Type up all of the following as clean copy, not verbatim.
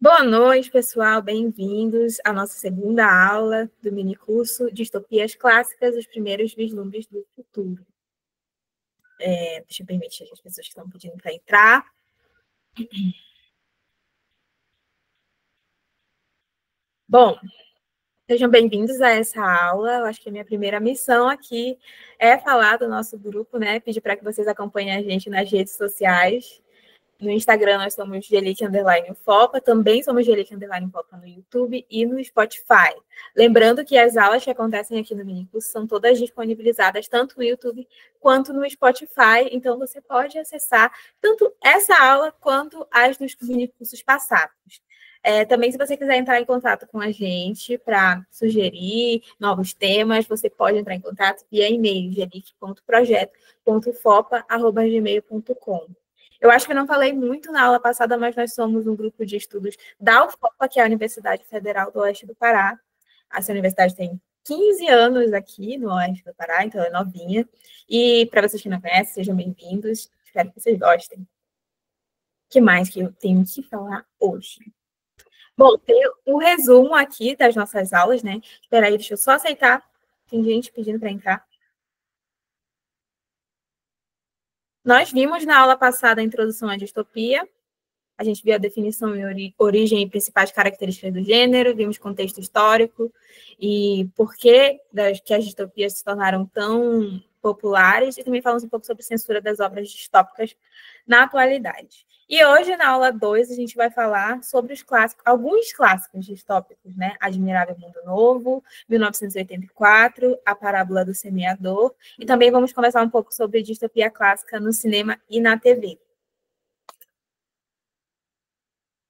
Boa noite, pessoal. Bem-vindos à nossa segunda aula do minicurso Distopias Clássicas, os primeiros vislumbres do futuro. Deixa eu permitir as pessoas que estão pedindo para entrar. Bom, sejam bem-vindos a essa aula. Eu acho que a minha primeira missão aqui é falar do nosso grupo, né? Pedir para que vocês acompanhem a gente nas redes sociais. No Instagram, nós somos Gelite_Fopa, também somos Gelite_Fopa no YouTube e no Spotify. Lembrando que as aulas que acontecem aqui no minicurso são todas disponibilizadas tanto no YouTube quanto no Spotify, então você pode acessar tanto essa aula quanto as dos minicursos passados. Também, se você quiser entrar em contato com a gente para sugerir novos temas, você pode entrar em contato via e-mail, gelite.projeto.fopa@gmail.com. Eu acho que eu não falei muito na aula passada, mas nós somos um grupo de estudos da UFOPA, que é a Universidade Federal do Oeste do Pará. Essa universidade tem 15 anos aqui no Oeste do Pará, então é novinha. E para vocês que não conhecem, sejam bem-vindos. Espero que vocês gostem. O que mais que eu tenho que falar hoje? Bom, tem um resumo aqui das nossas aulas, né? Espera aí, deixa eu só aceitar. Tem gente pedindo para entrar. Nós vimos na aula passada a introdução à distopia. A gente viu a definição e origem e principais características do gênero, vimos contexto histórico e por que as distopias se tornaram tão populares, e também falamos um pouco sobre censura das obras distópicas na atualidade. E hoje, na aula 2, a gente vai falar sobre os clássicos, alguns clássicos distópicos, né? Admirável Mundo Novo, 1984, A Parábola do Semeador, e também vamos conversar um pouco sobre distopia clássica no cinema e na TV.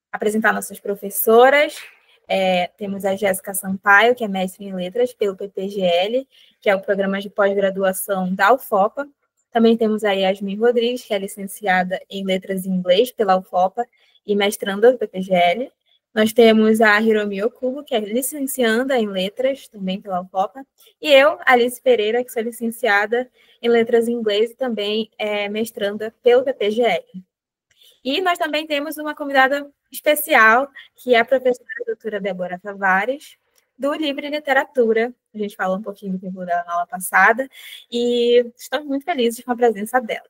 Apresentar nossas professoras. Temos a Jéssica Sampaio, que é mestre em letras pelo PPGL, que é o programa de pós-graduação da UFOPA. Também temos a Yasmin Rodrigues, que é licenciada em letras em inglês pela UFOPA e mestranda do PPGL. Nós temos a Hiromi Okubo, que é licencianda em letras, também pela UFOPA. E eu, Alice Pereira, que sou licenciada em letras em inglês e também mestranda pelo PPGL. E nós também temos uma convidada especial, que é a professora doutora Débora Tavares, do Livre Literatura. A gente falou um pouquinho do tempo dela na aula passada, e estamos muito felizes com a presença dela.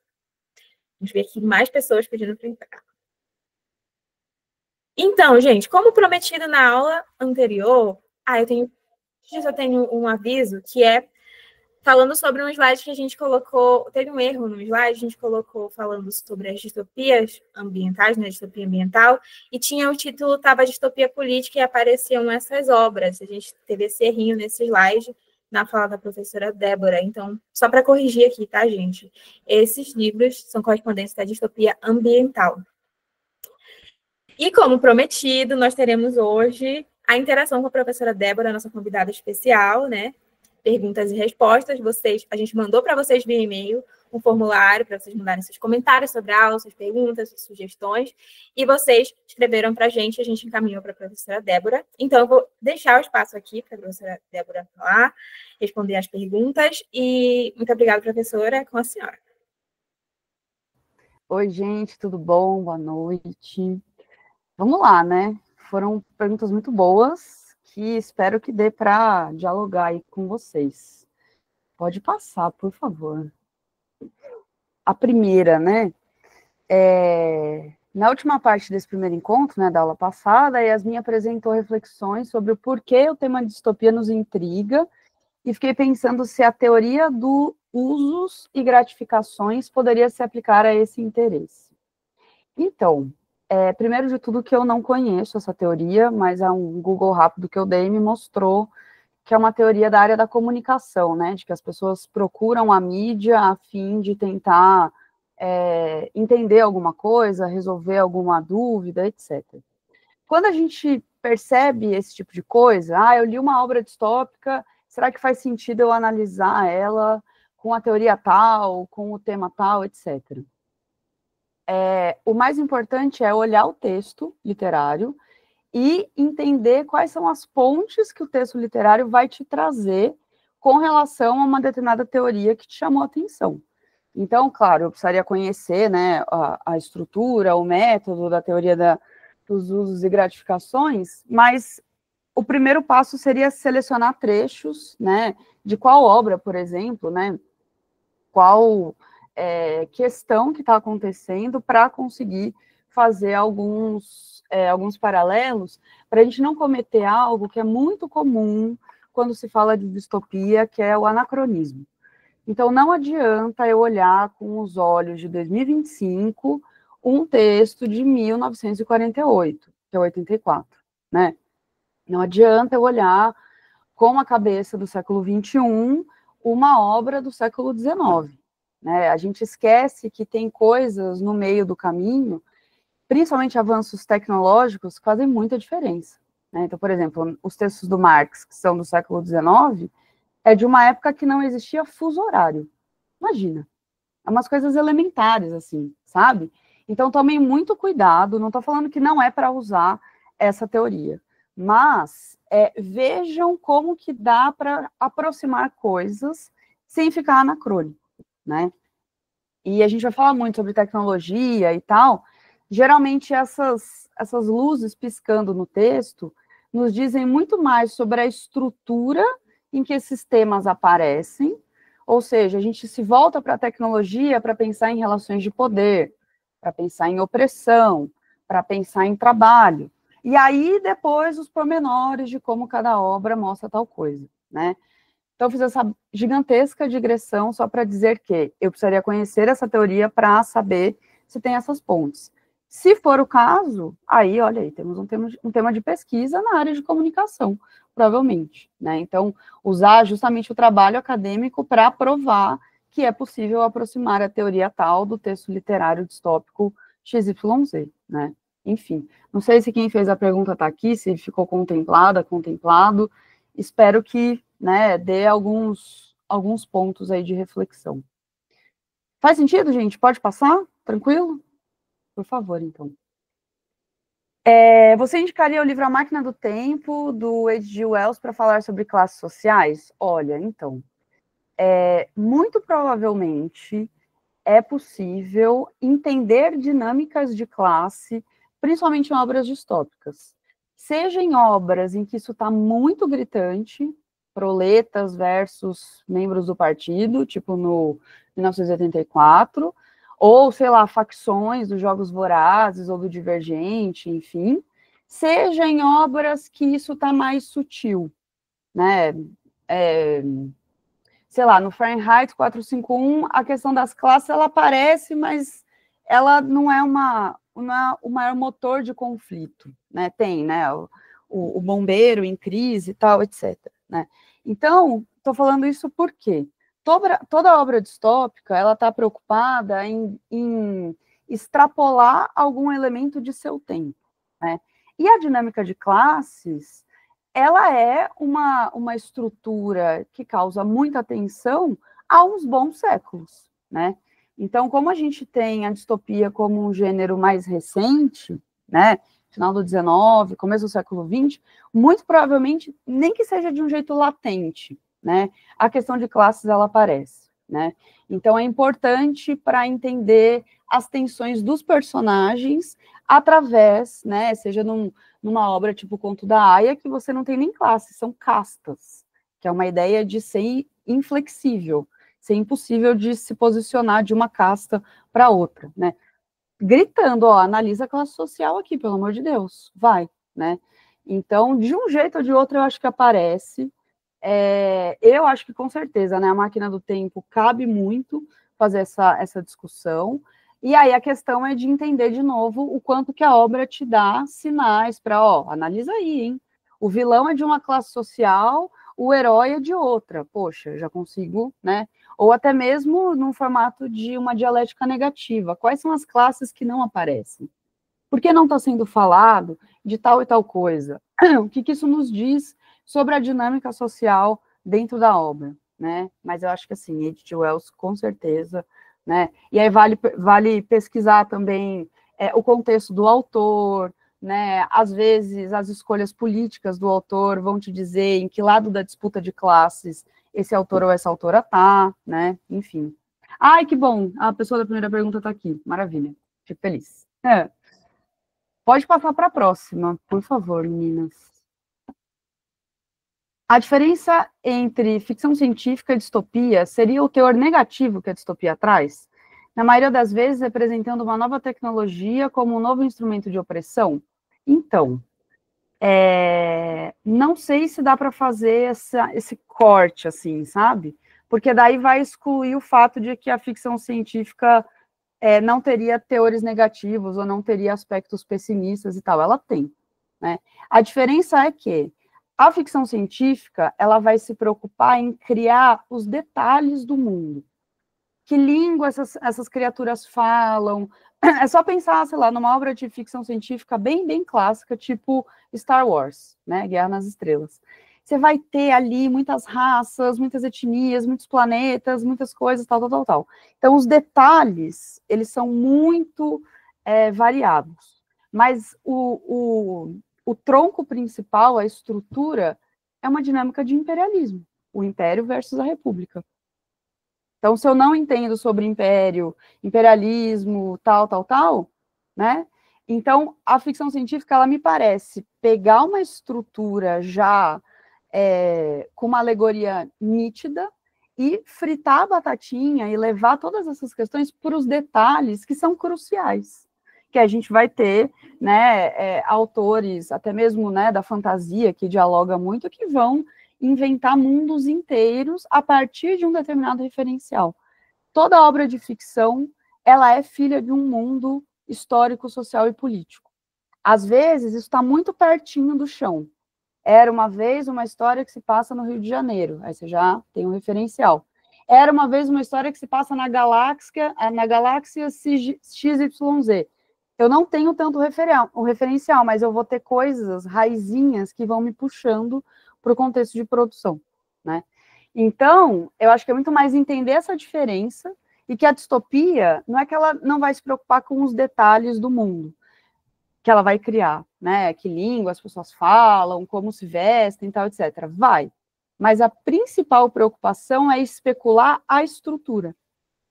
Vamos ver aqui mais pessoas pedindo para entrar. Então, gente, como prometido na aula anterior, eu tenho um aviso, que é falando sobre um slide que a gente colocou, teve um erro no slide, a gente colocou falando sobre as distopias ambientais, né, distopia ambiental, e tinha o título, estava distopia política, e apareciam essas obras. A gente teve esse errinho nesse slide, na fala da professora Débora. Então, só para corrigir aqui, tá, gente? Esses livros são correspondentes da distopia ambiental. E, como prometido, nós teremos hoje a interação com a professora Débora, nossa convidada especial, né? Perguntas e respostas. A gente mandou para vocês via e-mail um formulário para vocês mandarem seus comentários sobre a aula, suas perguntas, suas sugestões, e vocês escreveram para a gente encaminhou para a professora Débora. Então, eu vou deixar o espaço aqui para a professora Débora falar, responder as perguntas, e muito obrigada, professora, com a senhora. Oi, gente, tudo bom? Boa noite. Vamos lá, né? Foram perguntas muito boas, que espero que dê para dialogar aí com vocês. Pode passar, por favor. A primeira, né? Na última parte desse primeiro encontro, né, da aula passada, a Yasmin apresentou reflexões sobre o porquê o tema de distopia nos intriga, e fiquei pensando se a teoria do usos e gratificações poderia se aplicar a esse interesse. Então, primeiro de tudo que eu não conheço essa teoria, mas um Google rápido que eu dei me mostrou que é uma teoria da área da comunicação, né, de que as pessoas procuram a mídia a fim de tentar entender alguma coisa, resolver alguma dúvida, etc. Quando a gente percebe esse tipo de coisa, eu li uma obra distópica, será que faz sentido eu analisar ela com a teoria tal, com o tema tal, etc. O mais importante é olhar o texto literário e entender quais são as pontes que o texto literário vai te trazer com relação a uma determinada teoria que te chamou a atenção. Então, claro, eu precisaria conhecer, né, a estrutura, o método da teoria dos usos e gratificações, mas o primeiro passo seria selecionar trechos, né, de qual obra, por exemplo, né, qual questão que está acontecendo para conseguir fazer alguns paralelos, para a gente não cometer algo que é muito comum quando se fala de distopia, que é o anacronismo. Então, não adianta eu olhar com os olhos de 2025 um texto de 1948, que é 84, né? Não adianta eu olhar com a cabeça do século XXI uma obra do século XIX, né? A gente esquece que tem coisas no meio do caminho, principalmente avanços tecnológicos, que fazem muita diferença, né? Então, por exemplo, os textos do Marx, que são do século XIX, é de uma época que não existia fuso horário. Imagina. É umas coisas elementares, assim, sabe? Então, tomem muito cuidado, não estou falando que não é para usar essa teoria, mas vejam como que dá para aproximar coisas sem ficar anacrônico, né? E a gente vai falar muito sobre tecnologia e tal. Geralmente, essas luzes piscando no texto nos dizem muito mais sobre a estrutura em que esses temas aparecem, ou seja, a gente se volta para a tecnologia para pensar em relações de poder, para pensar em opressão, para pensar em trabalho. E aí, depois, os pormenores de como cada obra mostra tal coisa, né? Então, eu fiz essa gigantesca digressão só para dizer que eu precisaria conhecer essa teoria para saber se tem essas pontes. Se for o caso, aí, olha aí, temos um tema de pesquisa na área de comunicação, provavelmente, né? Então, usar justamente o trabalho acadêmico para provar que é possível aproximar a teoria tal do texto literário distópico XYZ, né? Enfim, não sei se quem fez a pergunta está aqui, se ficou contemplado, espero que, né, dê alguns pontos aí de reflexão. Faz sentido, gente? Pode passar? Tranquilo? Por favor, então. Você indicaria o livro A Máquina do Tempo, do H.G. Wells, para falar sobre classes sociais? Olha, então, muito provavelmente é possível entender dinâmicas de classe, principalmente em obras distópicas. Seja em obras em que isso está muito gritante, proletas versus membros do partido, tipo no 1984, ou, sei lá, facções dos Jogos Vorazes ou do Divergente, enfim, seja em obras que isso está mais sutil, né? Sei lá, no Fahrenheit 451, a questão das classes, ela aparece, mas ela não é o maior motor de conflito, né? Tem, né, o bombeiro em crise e tal, etc. Né? Então, estou falando isso porque toda obra distópica, ela está preocupada em extrapolar algum elemento de seu tempo, né? E a dinâmica de classes, ela é uma estrutura que causa muita tensão há uns bons séculos, né? Então, como a gente tem a distopia como um gênero mais recente, né, final do XIX, começo do século XX, muito provavelmente, nem que seja de um jeito latente, né, a questão de classes, ela aparece, né? Então, é importante para entender as tensões dos personagens através, né, seja numa obra tipo o Conto da Aia, que você não tem nem classe, são castas, que é uma ideia de ser inflexível, ser impossível de se posicionar de uma casta para outra, né? Gritando, ó, analisa a classe social aqui, pelo amor de Deus, vai, né? Então, de um jeito ou de outro, eu acho que aparece. Eu acho que, com certeza, né, a Máquina do Tempo cabe muito fazer essa discussão. E aí a questão é de entender de novo o quanto que a obra te dá sinais para, ó, analisa aí, hein? O vilão é de uma classe social, o herói é de outra. Poxa, já consigo, né? Ou até mesmo num formato de uma dialética negativa. Quais são as classes que não aparecem? Por que não está sendo falado de tal e tal coisa? O que isso nos diz sobre a dinâmica social dentro da obra, né? Mas eu acho que, assim, H.G. Wells, com certeza, né? E aí vale pesquisar também o contexto do autor, né? Às vezes, as escolhas políticas do autor vão te dizer em que lado da disputa de classes esse autor ou essa autora tá, né? Enfim. Ai, que bom! A pessoa da primeira pergunta está aqui. Maravilha. Fico feliz. Pode passar para a próxima, por favor, meninas. A diferença entre ficção científica e distopia seria o teor negativo que a distopia traz? Na maioria das vezes, representando uma nova tecnologia como um novo instrumento de opressão? Então, não sei se dá para fazer esse corte, assim, sabe? Porque daí vai excluir o fato de que a ficção científica não teria teores negativos ou não teria aspectos pessimistas e tal. Ela tem, né? A diferença é que a ficção científica, ela vai se preocupar em criar os detalhes do mundo. Que língua essas criaturas falam? É só pensar, sei lá, numa obra de ficção científica bem, bem clássica, tipo Star Wars, né? Guerra nas Estrelas. Você vai ter ali muitas raças, muitas etnias, muitos planetas, muitas coisas, tal, tal, tal, tal. Então, os detalhes, eles são muito variados. Mas o tronco principal, a estrutura, é uma dinâmica de imperialismo. O império versus a república. Então, se eu não entendo sobre império, imperialismo, tal, tal, tal, né? Então, a ficção científica, ela me parece pegar uma estrutura já com uma alegoria nítida e fritar a batatinha e levar todas essas questões para os detalhes que são cruciais, que a gente vai ter, né, autores, até mesmo, né, da fantasia, que dialoga muito, que vão inventar mundos inteiros a partir de um determinado referencial. Toda obra de ficção, ela é filha de um mundo histórico, social e político. Às vezes, isso está muito pertinho do chão. Era uma vez uma história que se passa no Rio de Janeiro, aí você já tem um referencial. Era uma vez uma história que se passa na galáxia XYZ. Eu não tenho tanto referencial, mas eu vou ter coisas, raizinhas, que vão me puxando para o contexto de produção, né? Então, eu acho que é muito mais entender essa diferença e que a distopia não é que ela não vai se preocupar com os detalhes do mundo que ela vai criar, né? Que língua as pessoas falam, como se vestem, tal, etc. Vai. Mas a principal preocupação é especular a estrutura.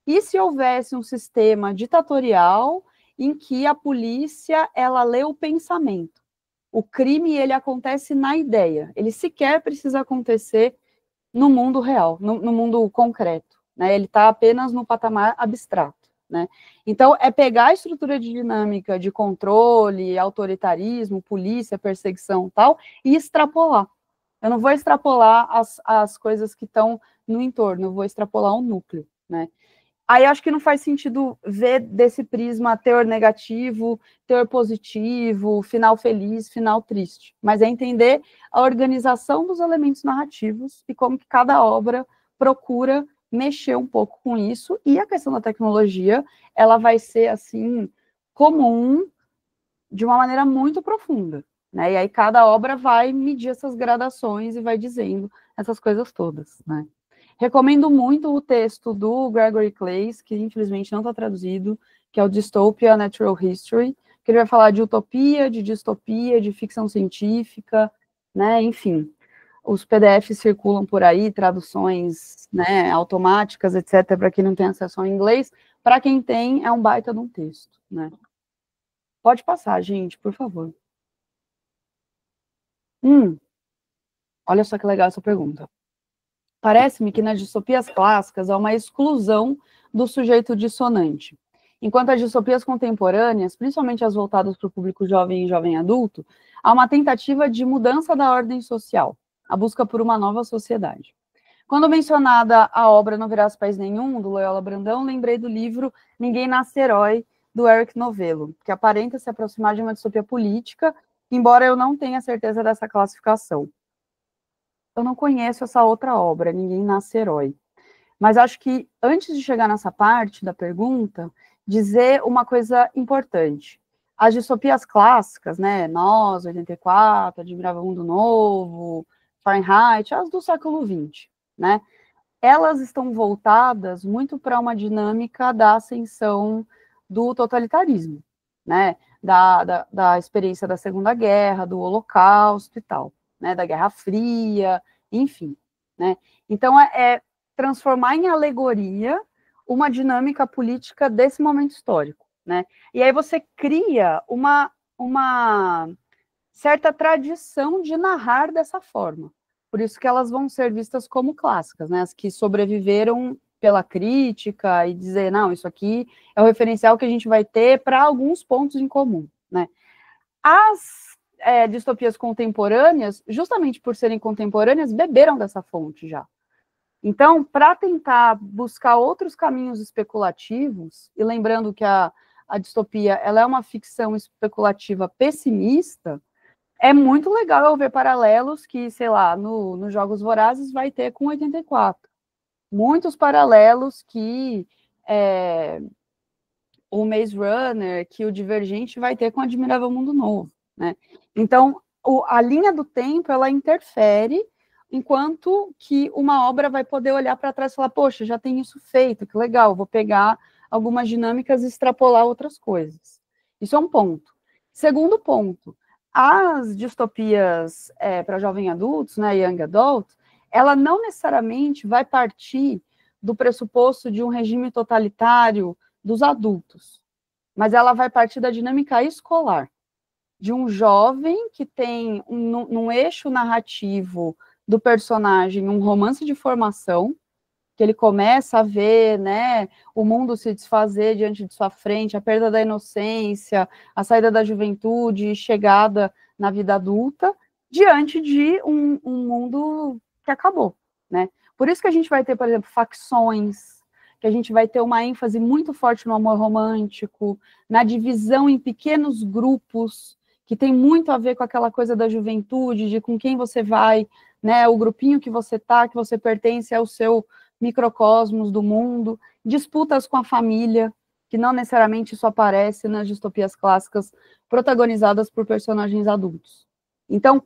E se houvesse um sistema ditatorial em que a polícia, ela lê o pensamento? O crime, ele acontece na ideia. Ele sequer precisa acontecer no mundo real, no mundo concreto, né? Ele está apenas no patamar abstrato, né? Então, é pegar a estrutura de dinâmica de controle, autoritarismo, polícia, perseguição, tal, e extrapolar. Eu não vou extrapolar as coisas que estão no entorno, eu vou extrapolar um núcleo, né? Aí acho que não faz sentido ver desse prisma teor negativo, teor positivo, final feliz, final triste. Mas é entender a organização dos elementos narrativos e como que cada obra procura mexer um pouco com isso. E a questão da tecnologia, ela vai ser, assim, comum de uma maneira muito profunda, né? E aí cada obra vai medir essas gradações e vai dizendo essas coisas todas, né? Recomendo muito o texto do Gregory Claeys, que infelizmente não está traduzido, que é o Dystopia Natural History, que ele vai falar de utopia, de distopia, de ficção científica, né, enfim. Os PDFs circulam por aí, traduções, né, automáticas, etc., para quem não tem acesso ao inglês. Para quem tem, é um baita de um texto, né. Pode passar, gente, por favor. Olha só que legal essa pergunta. Parece-me que nas distopias clássicas há uma exclusão do sujeito dissonante. Enquanto as distopias contemporâneas, principalmente as voltadas para o público jovem e jovem adulto, há uma tentativa de mudança da ordem social, a busca por uma nova sociedade. Quando mencionada a obra Não Verás País Nenhum, do Loyola Brandão, lembrei do livro Ninguém Nasce Herói, do Eric Novello, que aparenta se aproximar de uma distopia política, embora eu não tenha certeza dessa classificação. Eu não conheço essa outra obra, Ninguém Nasce Herói. Mas acho que, antes de chegar nessa parte da pergunta, dizer uma coisa importante. As distopias clássicas, né, Nós, 84, Admirável Mundo Novo, Fahrenheit, as do século XX, né, elas estão voltadas muito para uma dinâmica da ascensão do totalitarismo, né, da experiência da Segunda Guerra, do Holocausto e tal, né, da Guerra Fria, enfim, né. Então, transformar em alegoria uma dinâmica política desse momento histórico, né. E aí você cria uma certa tradição de narrar dessa forma. Por isso que elas vão ser vistas como clássicas, né? As que sobreviveram pela crítica e dizer, não, isso aqui é o referencial que a gente vai ter para alguns pontos em comum, né? As distopias contemporâneas, justamente por serem contemporâneas, beberam dessa fonte já. Então, para tentar buscar outros caminhos especulativos, e lembrando que a distopia ela é uma ficção especulativa pessimista, é muito legal eu ver paralelos que, sei lá, nos Jogos Vorazes vai ter com 84. Muitos paralelos que o Maze Runner, que o Divergente vai ter com o Admirável Mundo Novo, né? Então, a linha do tempo, ela interfere, enquanto que uma obra vai poder olhar para trás e falar, poxa, já tem isso feito, que legal, vou pegar algumas dinâmicas e extrapolar outras coisas. Isso é um ponto. Segundo ponto, as distopias para jovens adultos, né, young adult, ela não necessariamente vai partir do pressuposto de um regime totalitário dos adultos, mas ela vai partir da dinâmica escolar, de um jovem que tem num eixo narrativo do personagem um romance de formação, que ele começa a ver, né, o mundo se desfazer diante de sua frente, a perda da inocência, a saída da juventude, chegada na vida adulta, diante de um mundo que acabou, né? Por isso que a gente vai ter, por exemplo, facções, que a gente vai ter uma ênfase muito forte no amor romântico, na divisão em pequenos grupos, que tem muito a ver com aquela coisa da juventude, de com quem você vai, né, o grupinho que você pertence é o seu microcosmos do mundo, disputas com a família, que não necessariamente isso aparece nas distopias clássicas protagonizadas por personagens adultos. Então,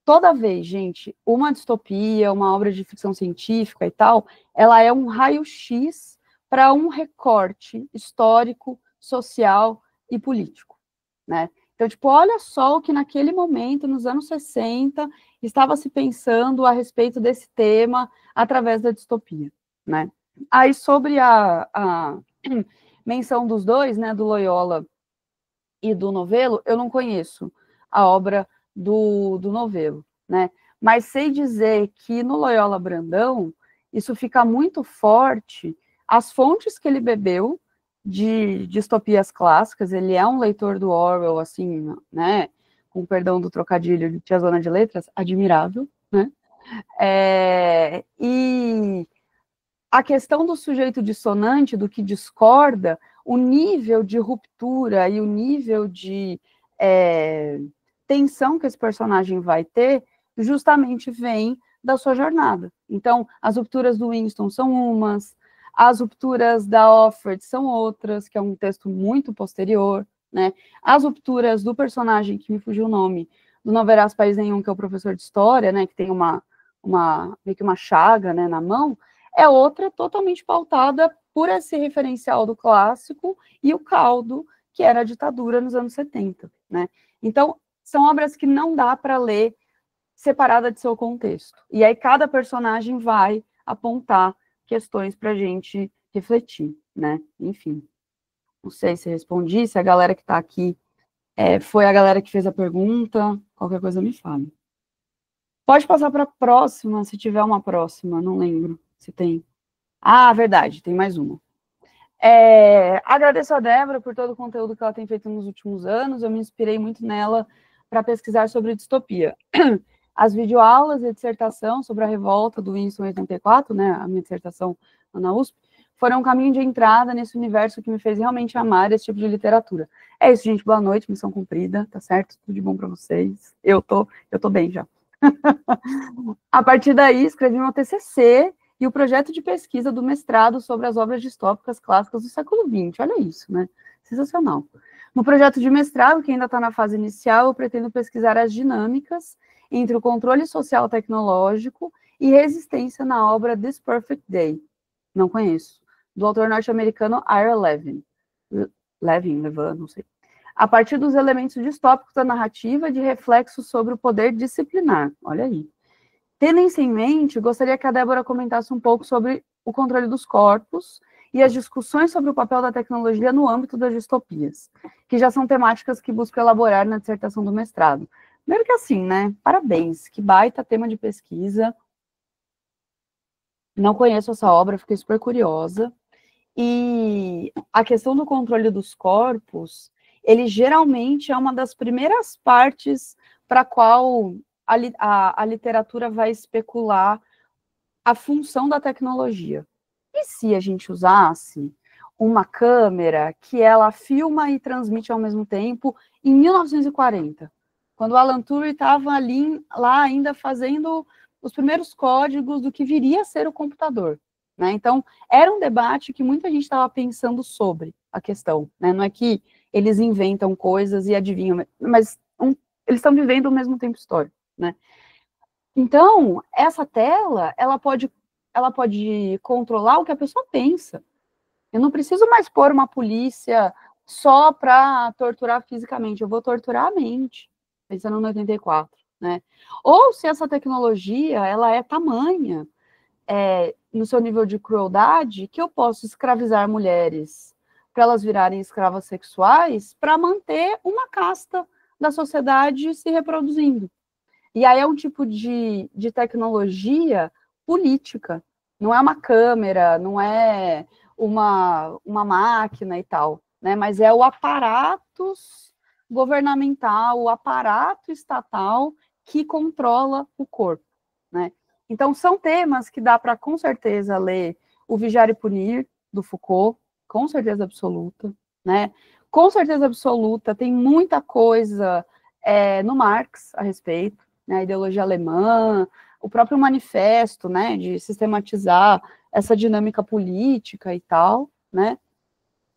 toda vez, gente, uma distopia, uma obra de ficção científica e tal, ela é um raio-x para um recorte histórico, social e político, né? Então, tipo, olha só o que naquele momento, nos anos 60, estava se pensando a respeito desse tema através da distopia, né? Aí, sobre a menção dos dois, né, do Loyola e do Novello, eu não conheço a obra do Novello, né? Mas sei dizer que no Loyola Brandão, isso fica muito forte, as fontes que ele bebeu de distopias clássicas, ele é um leitor do Orwell, assim, né, com perdão do trocadilho de Tia Zona de Letras, admirável, né? E a questão do sujeito dissonante, do que discorda, o nível de ruptura e o nível de tensão que esse personagem vai ter, justamente vem da sua jornada. Então, as rupturas do Winston são umas, as rupturas da Offred são outras, que é um texto muito posterior, né? As rupturas do personagem, que me fugiu o nome, do Não Verás País Nenhum, que é o professor de história, né, que tem meio que uma chaga, né, na mão, é outra totalmente pautada por esse referencial do clássico e o caldo que era a ditadura nos anos 70, né? Então, são obras que não dá para ler separada de seu contexto. E aí cada personagem vai apontar questões para a gente refletir, né? Enfim, não sei se respondi, se a galera que está aqui foi a galera que fez a pergunta, qualquer coisa me fale. Pode passar para a próxima, se tiver uma próxima, não lembro se tem. Ah, verdade, tem mais uma. Agradeço a Débora por todo o conteúdo que ela tem feito nos últimos anos, eu me inspirei muito nela para pesquisar sobre distopia. As videoaulas e a dissertação sobre a revolta do Winston em 84, né, a minha dissertação na USP, foram um caminho de entrada nesse universo que me fez realmente amar esse tipo de literatura. É isso, gente, boa noite, missão cumprida, tá certo? Tudo de bom para vocês. Eu tô bem já. A partir daí, escrevi meu TCC e o projeto de pesquisa do mestrado sobre as obras distópicas clássicas do século XX. Olha isso, né? Sensacional. No projeto de mestrado, que ainda está na fase inicial, eu pretendo pesquisar as dinâmicas entre o controle social tecnológico e resistência na obra This Perfect Day, não conheço, do autor norte-americano Ira Levin, não sei, a partir dos elementos distópicos da narrativa de reflexos sobre o poder disciplinar, olha aí. Tendo isso em mente, gostaria que a Débora comentasse um pouco sobre o controle dos corpos e as discussões sobre o papel da tecnologia no âmbito das distopias, que já são temáticas que busco elaborar na dissertação do mestrado. Primeiro que assim, né, parabéns, que baita tema de pesquisa, não conheço essa obra, fiquei super curiosa, e a questão do controle dos corpos, ele geralmente é uma das primeiras partes para a qual a literatura vai especular a função da tecnologia. E se a gente usasse uma câmera que ela filma e transmite ao mesmo tempo em 1940, quando o Alan Turing estava lá ainda fazendo os primeiros códigos do que viria a ser o computador, né? Então, era um debate que muita gente estava pensando sobre a questão, né? Não é que eles inventam coisas e adivinham, mas eles estão vivendo o mesmo tempo histórico, né? Então, essa tela, ela pode controlar o que a pessoa pensa. Eu não preciso mais pôr uma polícia só para torturar fisicamente, eu vou torturar a mente, pensando no 84, né? Ou se essa tecnologia, ela é tamanha, no seu nível de crueldade, que eu posso escravizar mulheres para elas virarem escravas sexuais para manter uma casta da sociedade se reproduzindo. E aí é um tipo de tecnologia política, não é uma câmera, não é uma máquina e tal, né? Mas é o aparato governamental, o aparato estatal que controla o corpo, né? Então, são temas que dá para, com certeza, ler o Vigiar e Punir, do Foucault, com certeza absoluta, né? Com certeza absoluta, tem muita coisa no Marx a respeito, né, a ideologia alemã, o próprio manifesto, né, de sistematizar essa dinâmica política e tal, né,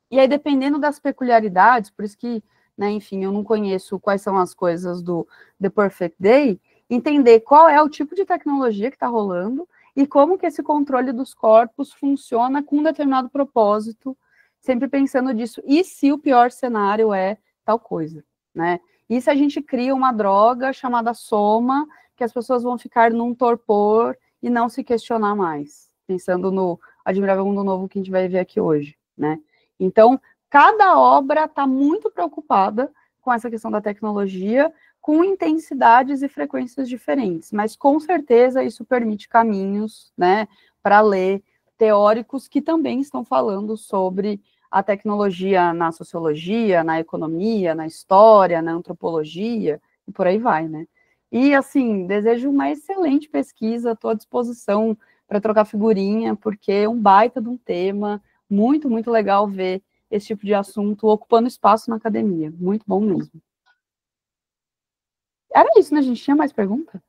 e aí dependendo das peculiaridades, por isso que, né, enfim, eu não conheço quais são as coisas do The Perfect Day, entender qual é o tipo de tecnologia que está rolando e como que esse controle dos corpos funciona com um determinado propósito, sempre pensando disso, e se o pior cenário é tal coisa, né, e se a gente cria uma droga chamada soma, que as pessoas vão ficar num torpor e não se questionar mais, pensando no Admirável Mundo Novo que a gente vai ver aqui hoje, né? Então, cada obra está muito preocupada com essa questão da tecnologia, com intensidades e frequências diferentes, mas com certeza isso permite caminhos, né, para ler teóricos que também estão falando sobre a tecnologia na sociologia, na economia, na história, na antropologia, e por aí vai, né? E, assim, desejo uma excelente pesquisa, estou à disposição para trocar figurinha, porque é um baita de um tema, muito, muito legal ver esse tipo de assunto ocupando espaço na academia, muito bom mesmo. Era isso, né, gente? Tinha mais pergunta?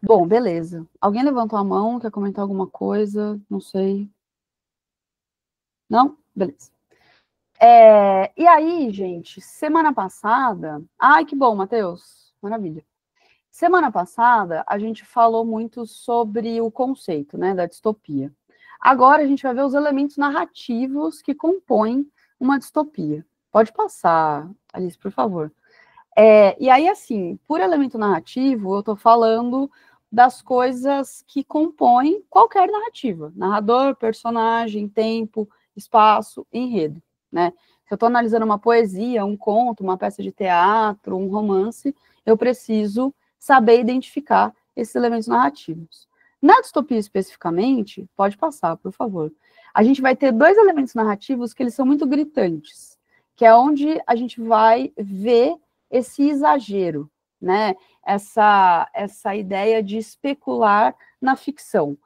Bom, beleza. Alguém levantou a mão, quer comentar alguma coisa? Não sei. Não? Beleza. E aí, gente, semana passada... Ai, que bom, Matheus. Maravilha. Semana passada, a gente falou muito sobre o conceito, né, da distopia. Agora, a gente vai ver os elementos narrativos que compõem uma distopia. Pode passar, Alice, por favor. E aí, assim, por elemento narrativo, eu estou falando das coisas que compõem qualquer narrativa. Narrador, personagem, tempo, espaço, enredo, né? Se eu estou analisando uma poesia, um conto, uma peça de teatro, um romance, eu preciso saber identificar esses elementos narrativos. Na distopia especificamente, pode passar, por favor. A gente vai ter dois elementos narrativos que eles são muito gritantes, que é onde a gente vai ver esse exagero, né? Essa ideia de especular na ficção.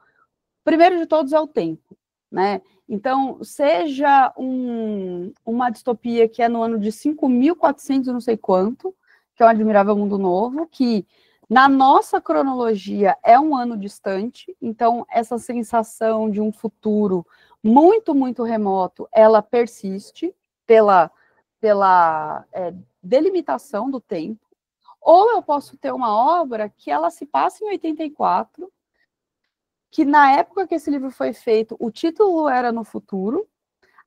Primeiro de todos é o tempo, né? Então, seja uma distopia que é no ano de 5.400 não sei quanto, que é o Admirável Mundo Novo, que na nossa cronologia é um ano distante, então essa sensação de um futuro muito, muito remoto, ela persiste pela delimitação do tempo, ou eu posso ter uma obra que ela se passa em 84, que na época que esse livro foi feito, o título era no futuro,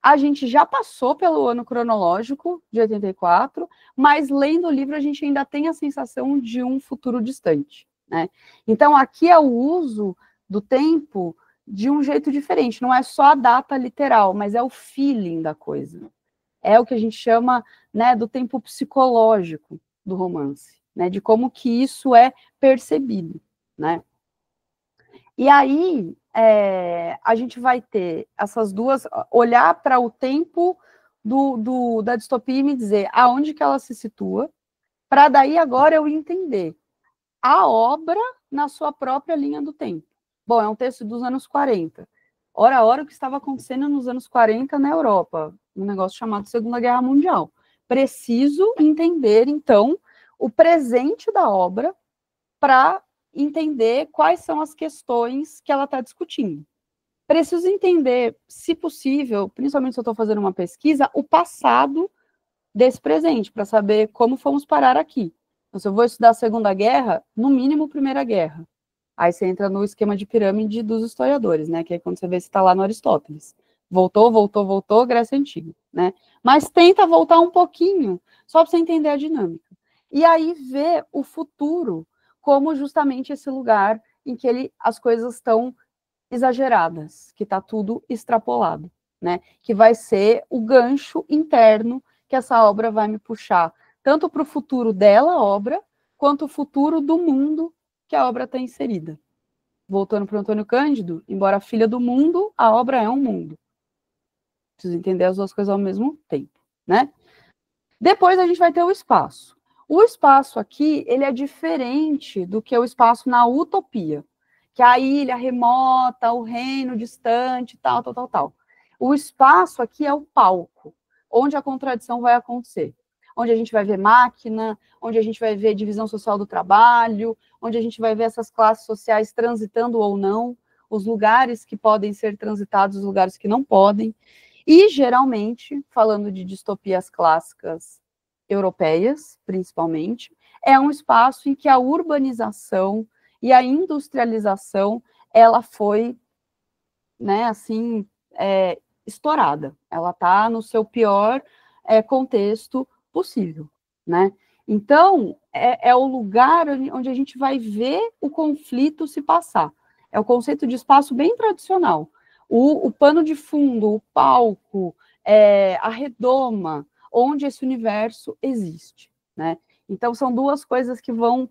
a gente já passou pelo ano cronológico de 84, mas lendo o livro a gente ainda tem a sensação de um futuro distante, né? Então aqui é o uso do tempo de um jeito diferente, não é só a data literal, mas é o feeling da coisa. É o que a gente chama, né, do tempo psicológico do romance, né, de como que isso é percebido, né? E aí, a gente vai ter essas duas, olhar para o tempo da distopia e me dizer aonde que ela se situa, para daí agora eu entender a obra na sua própria linha do tempo. Bom, é um texto dos anos 40. Ora, o que estava acontecendo nos anos 40 na Europa, um negócio chamado Segunda Guerra Mundial. Preciso entender, então, o presente da obra para entender quais são as questões que ela está discutindo. Preciso entender, se possível, principalmente se eu estou fazendo uma pesquisa, o passado desse presente, para saber como fomos parar aqui. Então, se eu vou estudar a Segunda Guerra, no mínimo Primeira Guerra. Aí você entra no esquema de pirâmide dos historiadores, né? Que é quando você vê se está lá no Aristóteles. Voltou, Grécia Antiga, né? Mas tenta voltar um pouquinho, só para você entender a dinâmica. E aí ver o futuro como justamente esse lugar em que as coisas estão exageradas, que está tudo extrapolado, né? Que vai ser o gancho interno que essa obra vai me puxar, tanto para o futuro dela, a obra, quanto o futuro do mundo que a obra está inserida. Voltando para o Antônio Cândido, embora filha do mundo, a obra é um mundo. Preciso entender as duas coisas ao mesmo tempo, né? Depois a gente vai ter o espaço. O espaço aqui, ele é diferente do que o espaço na utopia, que é a ilha remota, o reino distante, tal. O espaço aqui é o palco, onde a contradição vai acontecer. Onde a gente vai ver máquina, onde a gente vai ver divisão social do trabalho, onde a gente vai ver essas classes sociais transitando ou não, os lugares que podem ser transitados, os lugares que não podem. E, geralmente, falando de distopias clássicas europeias, principalmente, é um espaço em que a urbanização e a industrialização, ela foi, né, assim, estourada. Ela está no seu pior contexto possível, né? Então, é o lugar onde a gente vai ver o conflito se passar. É o conceito de espaço bem tradicional. O pano de fundo, o palco, a redoma, onde esse universo existe, né? Então, são duas coisas que vão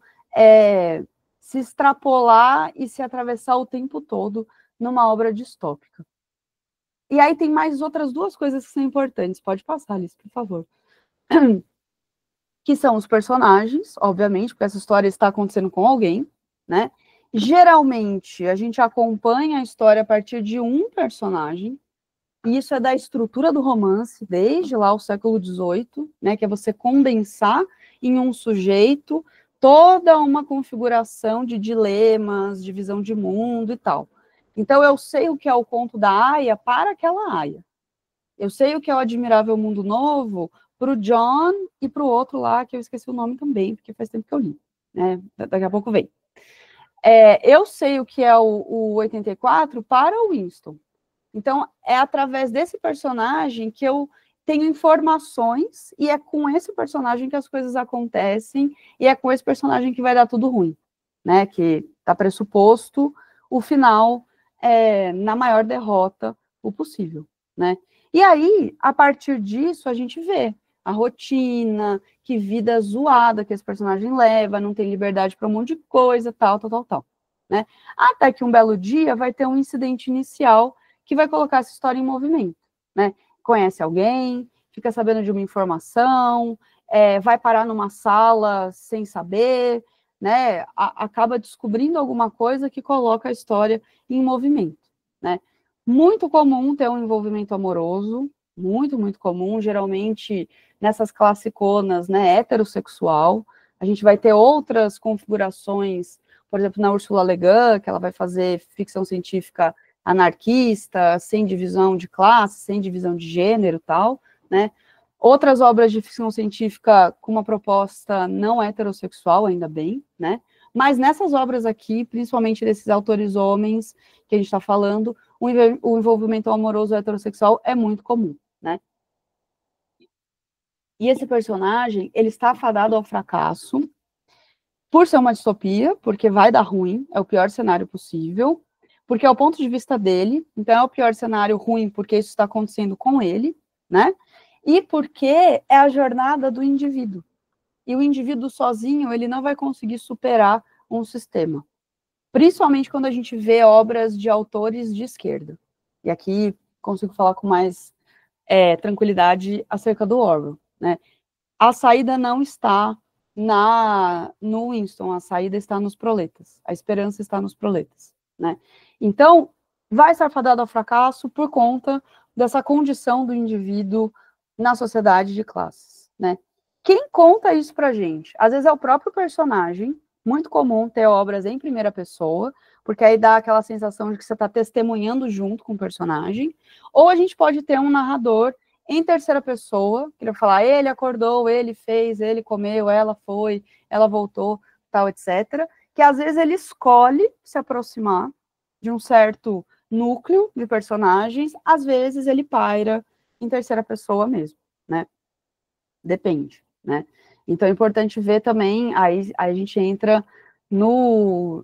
se extrapolar e se atravessar o tempo todo numa obra distópica. E aí tem mais outras duas coisas que são importantes. Pode passar, Alice, por favor. Que são os personagens, obviamente, porque essa história está acontecendo com alguém, né? Geralmente, a gente acompanha a história a partir de um personagem, e isso é da estrutura do romance, desde lá o século XVIII, né? Que é você condensar em um sujeito toda uma configuração de dilemas, de visão de mundo e tal. Então, eu sei o que é o conto da Aya para aquela Aya. Eu sei o que é o Admirável Mundo Novo para o John e para o outro lá, que eu esqueci o nome também, porque faz tempo que eu li. Né? Daqui a pouco vem. Eu sei o que é o 84 para o Winston. Então, é através desse personagem que eu tenho informações, e é com esse personagem que as coisas acontecem, e é com esse personagem que vai dar tudo ruim, né? Que está pressuposto o final na maior derrota o possível, né? E aí, a partir disso, a gente vê a rotina, que vida zoada que esse personagem leva, não tem liberdade para um monte de coisa, tal, né? Até que um belo dia vai ter um incidente inicial que vai colocar essa história em movimento, né? Conhece alguém, fica sabendo de uma informação, vai parar numa sala sem saber, né? Acaba descobrindo alguma coisa que coloca a história em movimento, né? Muito comum ter um envolvimento amoroso, muito, muito comum, geralmente nessas classiconas, né, heterossexual. A gente vai ter outras configurações, por exemplo, na Ursula Le Guin, que ela vai fazer ficção científica anarquista, sem divisão de classe, sem divisão de gênero e tal, né? Outras obras de ficção científica com uma proposta não heterossexual, ainda bem, né? Mas nessas obras aqui, principalmente desses autores homens que a gente está falando, o envolvimento amoroso heterossexual é muito comum, né? E esse personagem, ele está fadado ao fracasso por ser uma distopia, porque vai dar ruim, é o pior cenário possível, porque é o ponto de vista dele, então é o pior cenário ruim porque isso está acontecendo com ele, né? E porque é a jornada do indivíduo. E o indivíduo sozinho, ele não vai conseguir superar um sistema. Principalmente quando a gente vê obras de autores de esquerda. E aqui consigo falar com mais tranquilidade acerca do Orwell, né? A saída não está no Winston, a saída está nos proletas, a esperança está nos proletas, né? Então, vai estar fadado ao fracasso por conta dessa condição do indivíduo na sociedade de classes, né? Quem conta isso pra gente? Às vezes é o próprio personagem, muito comum ter obras em primeira pessoa, porque aí dá aquela sensação de que você está testemunhando junto com o personagem, ou a gente pode ter um narrador em terceira pessoa, que ele vai falar, ele acordou, ele fez, ele comeu, ela foi, ela voltou, tal, etc., que às vezes ele escolhe se aproximar de um certo núcleo de personagens, às vezes ele paira em terceira pessoa mesmo, né? Depende, né? Então é importante ver também, aí a gente entra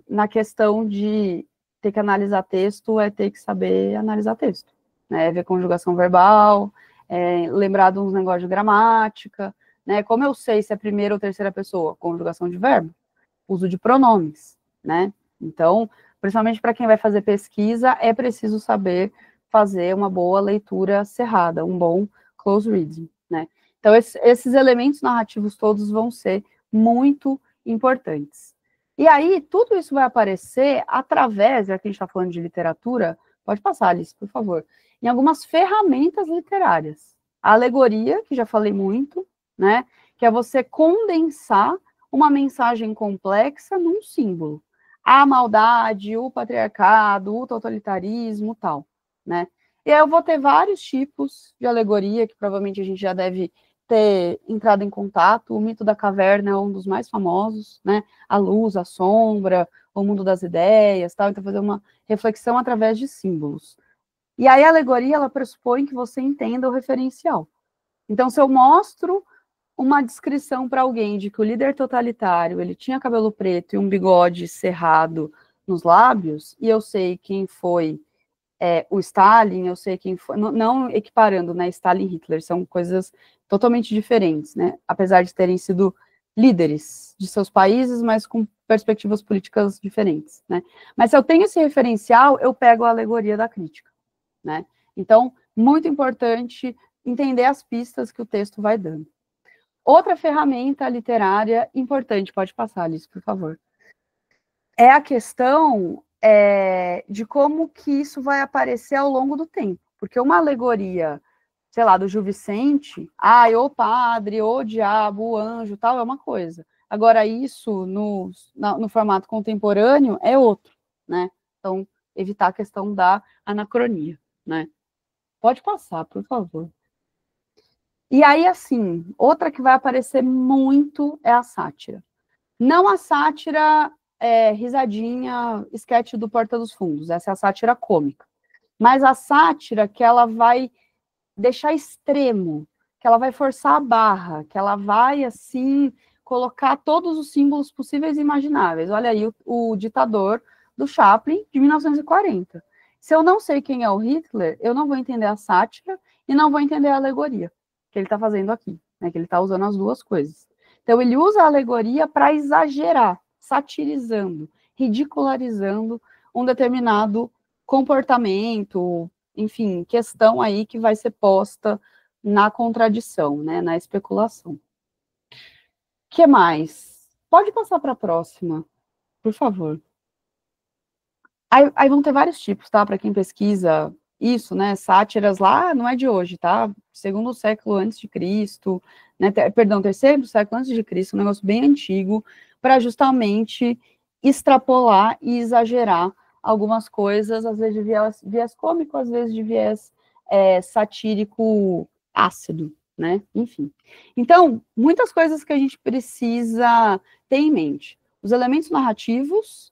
na questão de ter que analisar texto, é ter que saber analisar texto, né? Ver conjugação verbal, lembrar de uns negócios de gramática, né? Como eu sei se é primeira ou terceira pessoa? Conjugação de verbo, uso de pronomes, né? Então, principalmente para quem vai fazer pesquisa, é preciso saber fazer uma boa leitura cerrada, um bom close reading, né? Então, esses elementos narrativos todos vão ser muito importantes. E aí, tudo isso vai aparecer através, já que a gente está falando de literatura, pode passar, Alice, por favor, em algumas ferramentas literárias. A alegoria, que já falei muito, né, que é você condensar uma mensagem complexa num símbolo. A maldade, o patriarcado, o totalitarismo, tal, né? E aí eu vou ter vários tipos de alegoria, que provavelmente a gente já deve ter entrado em contato. O mito da caverna é um dos mais famosos, né? A luz, a sombra, o mundo das ideias, tal. Então, fazer uma reflexão através de símbolos. E aí a alegoria, ela pressupõe que você entenda o referencial. Então, se eu mostro uma descrição para alguém de que o líder totalitário, ele tinha cabelo preto e um bigode cerrado nos lábios, e eu sei quem foi o Stalin, eu sei quem foi, não equiparando, né, Stalin e Hitler, são coisas totalmente diferentes, né, apesar de terem sido líderes de seus países, mas com perspectivas políticas diferentes, né, mas se eu tenho esse referencial, eu pego a alegoria da crítica, né, então, muito importante entender as pistas que o texto vai dando. Outra ferramenta literária importante, pode passar, Alice, por favor, é a questão de como que isso vai aparecer ao longo do tempo. Porque uma alegoria, sei lá, do Gil Vicente, o padre, o diabo, o anjo, tal, é uma coisa. Agora, isso no formato contemporâneo é outro, né? Então, evitar a questão da anacronia, né? Pode passar, por favor. E aí, assim, outra que vai aparecer muito é a sátira. Não a sátira risadinha, esquete do Porta dos Fundos, essa é a sátira cômica. Mas a sátira que ela vai deixar extremo, que ela vai forçar a barra, que ela vai, assim, colocar todos os símbolos possíveis e imagináveis. Olha aí o ditador do Chaplin, de 1940. Se eu não sei quem é o Hitler, eu não vou entender a sátira e não vou entender a alegoria que ele está fazendo aqui, né, que ele está usando as duas coisas. Então, ele usa a alegoria para exagerar, satirizando, ridicularizando um determinado comportamento, enfim, questão aí que vai ser posta na contradição, né, na especulação. O que mais? Pode passar para a próxima, por favor. Aí vão ter vários tipos, tá? Para quem pesquisa isso, né? Sátiras lá não é de hoje, tá? Segundo século antes de Cristo, né? Perdão, terceiro século antes de Cristo, um negócio bem antigo, para justamente extrapolar e exagerar algumas coisas, às vezes de viés cômico, às vezes de viés satírico ácido, né? Enfim. Então, muitas coisas que a gente precisa ter em mente. Os elementos narrativos,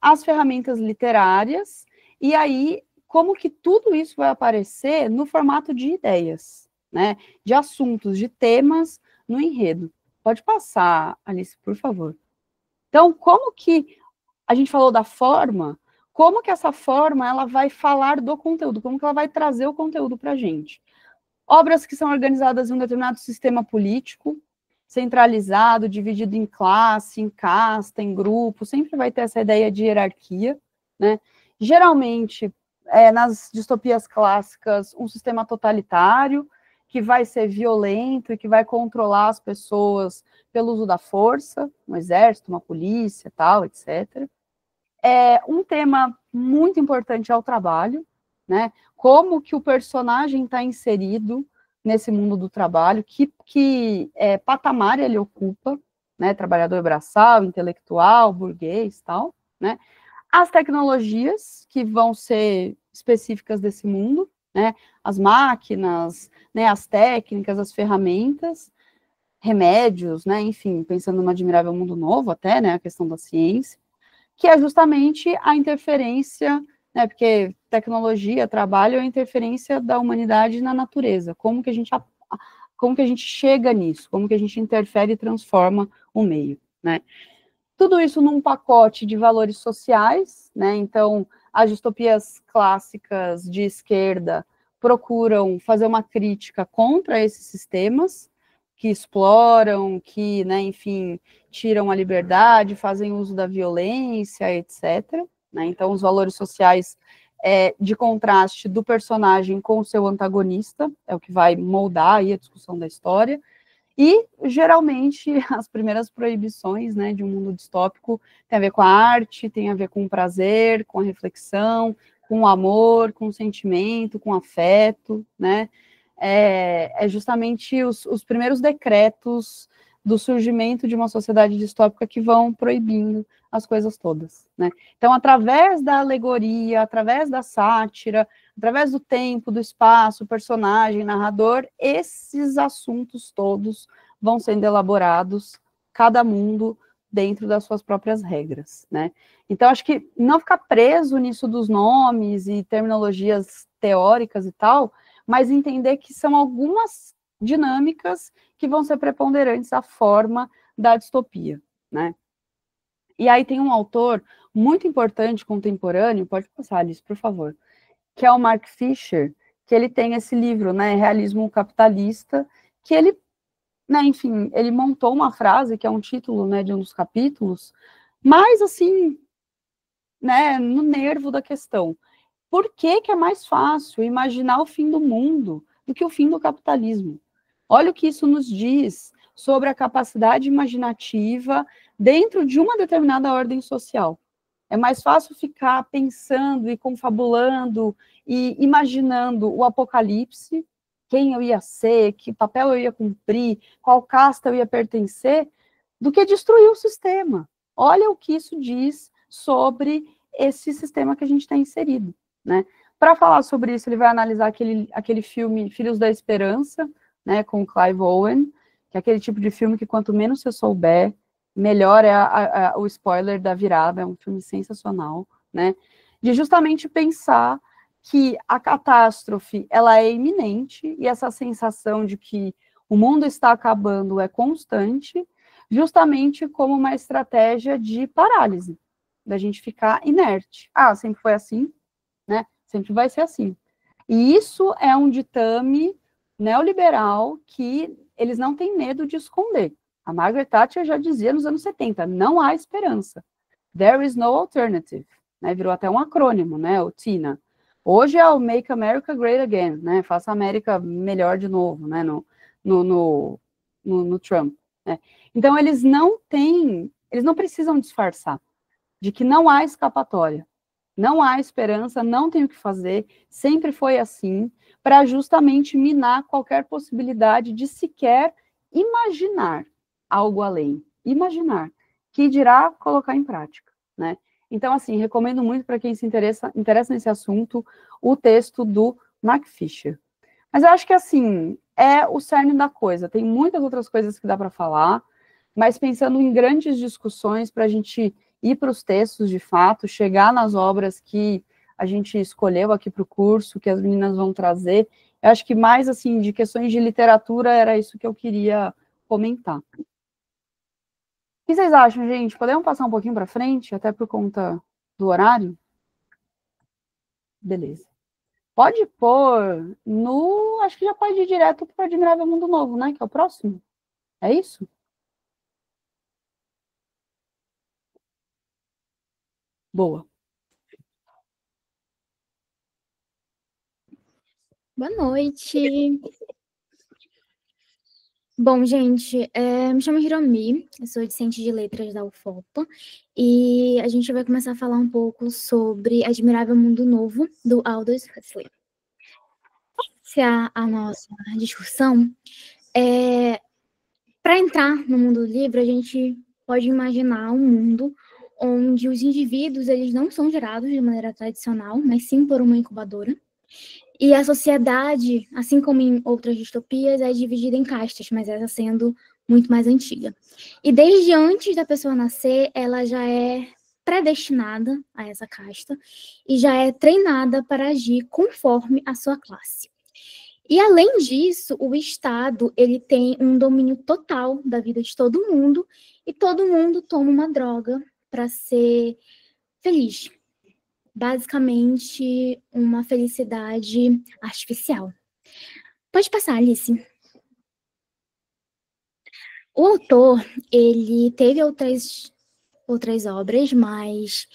as ferramentas literárias E aí, como que tudo isso vai aparecer no formato de ideias, né? De assuntos, de temas no enredo. Pode passar, Alice, por favor. Então, como que a gente falou da forma, como que essa forma ela vai falar do conteúdo, como que ela vai trazer o conteúdo para a gente? Obras que são organizadas em um determinado sistema político, centralizado, dividido em classe, em casta, em grupo, sempre vai ter essa ideia de hierarquia, né? Geralmente, nas distopias clássicas, um sistema totalitário, que vai ser violento e que vai controlar as pessoas pelo uso da força, um exército, uma polícia, tal, etc. Um tema muito importante é o trabalho, né? Como que o personagem está inserido nesse mundo do trabalho, que patamar ele ocupa, né? Trabalhador braçal, intelectual, burguês, tal, né? As tecnologias que vão ser específicas desse mundo, né? As máquinas, né? As técnicas, as ferramentas, remédios, né? Enfim, pensando no Admirável Mundo Novo até, né? A questão da ciência, que é justamente a interferência, né, porque tecnologia, trabalho é a interferência da humanidade na natureza, como que a gente chega nisso, como que a gente interfere e transforma o meio, né. Tudo isso num pacote de valores sociais, né, então as distopias clássicas de esquerda procuram fazer uma crítica contra esses sistemas, que exploram, que, né, enfim, tiram a liberdade, fazem uso da violência, etc. Né? Então, os valores sociais de contraste do personagem com o seu antagonista é o que vai moldar aí a discussão da história. E, geralmente, as primeiras proibições, né, de um mundo distópico tem a ver com a arte, tem a ver com o prazer, com a reflexão, com o amor, com o sentimento, com o afeto, né? Justamente os primeiros decretos do surgimento de uma sociedade distópica que vão proibindo as coisas todas, né? Então, através da alegoria, através da sátira, através do tempo, do espaço, personagem, narrador, esses assuntos todos vão sendo elaborados, cada mundo dentro das suas próprias regras, né? Então, acho que não ficar preso nisso dos nomes e terminologias teóricas e tal, mas entender que são algumas dinâmicas que vão ser preponderantes à forma da distopia, né? E aí tem um autor muito importante, contemporâneo, pode passar, Alice, por favor, que é o Mark Fisher, que ele tem esse livro, né, Realismo Capitalista, que ele, né, enfim, ele montou uma frase, que é um título, né, de um dos capítulos, mas, assim, né, no nervo da questão. Por que que é mais fácil imaginar o fim do mundo do que o fim do capitalismo? Olha o que isso nos diz sobre a capacidade imaginativa dentro de uma determinada ordem social. É mais fácil ficar pensando e confabulando e imaginando o apocalipse, quem eu ia ser, que papel eu ia cumprir, qual casta eu ia pertencer, do que destruir o sistema. Olha o que isso diz sobre esse sistema que a gente está inserido, né? Para falar sobre isso, ele vai analisar aquele filme Filhos da Esperança, né, com o Clive Owen, que é aquele tipo de filme que quanto menos você souber, melhor é o spoiler da virada, é um filme sensacional, né, de justamente pensar que a catástrofe, ela é iminente, e essa sensação de que o mundo está acabando é constante, justamente como uma estratégia de parálise, da gente ficar inerte. Ah, sempre foi assim, né, sempre vai ser assim. E isso é um ditame neoliberal que eles não têm medo de esconder. A Margaret Thatcher já dizia nos anos 70, não há esperança. There is no alternative. Né? Virou até um acrônimo, né? O TINA. Hoje é o Make America Great Again, né? Faça a América melhor de novo, né? No Trump. Né? Então, eles não precisam disfarçar de que não há escapatória. Não há esperança, não tem o que fazer, sempre foi assim, para justamente minar qualquer possibilidade de sequer imaginar algo além. Imaginar, que dirá colocar em prática, né? Então, assim, recomendo muito para quem se interessa nesse assunto, o texto do Mark Fisher. Mas eu acho que, assim, é o cerne da coisa. Tem muitas outras coisas que dá para falar, mas pensando em grandes discussões para a gente ir para os textos, de fato, chegar nas obras que a gente escolheu aqui para o curso, que as meninas vão trazer. Eu acho que mais, assim, de questões de literatura, era isso que eu queria comentar. O que vocês acham, gente? Podemos passar um pouquinho para frente, até por conta do horário? Beleza. Pode pôr no... Acho que já pode ir direto para o Admirável Mundo Novo, né? Que é o próximo. É isso? Boa. Boa noite. Bom, gente, me chamo Hiromi, eu sou discente de letras da UFOPA, e a gente vai começar a falar um pouco sobre Admirável Mundo Novo, do Aldous Huxley. Se a nossa discussão para entrar no mundo do livro, a gente pode imaginar um mundo onde os indivíduos eles não são gerados de maneira tradicional, mas sim por uma incubadora. E a sociedade, assim como em outras distopias, é dividida em castas, mas essa sendo muito mais antiga. E desde antes da pessoa nascer, ela já é predestinada a essa casta e já é treinada para agir conforme a sua classe. E além disso, o Estado ele tem um domínio total da vida de todo mundo e todo mundo toma uma droga para ser feliz. Basicamente, uma felicidade artificial. Pode passar, Alice. O autor, ele teve outras obras, mas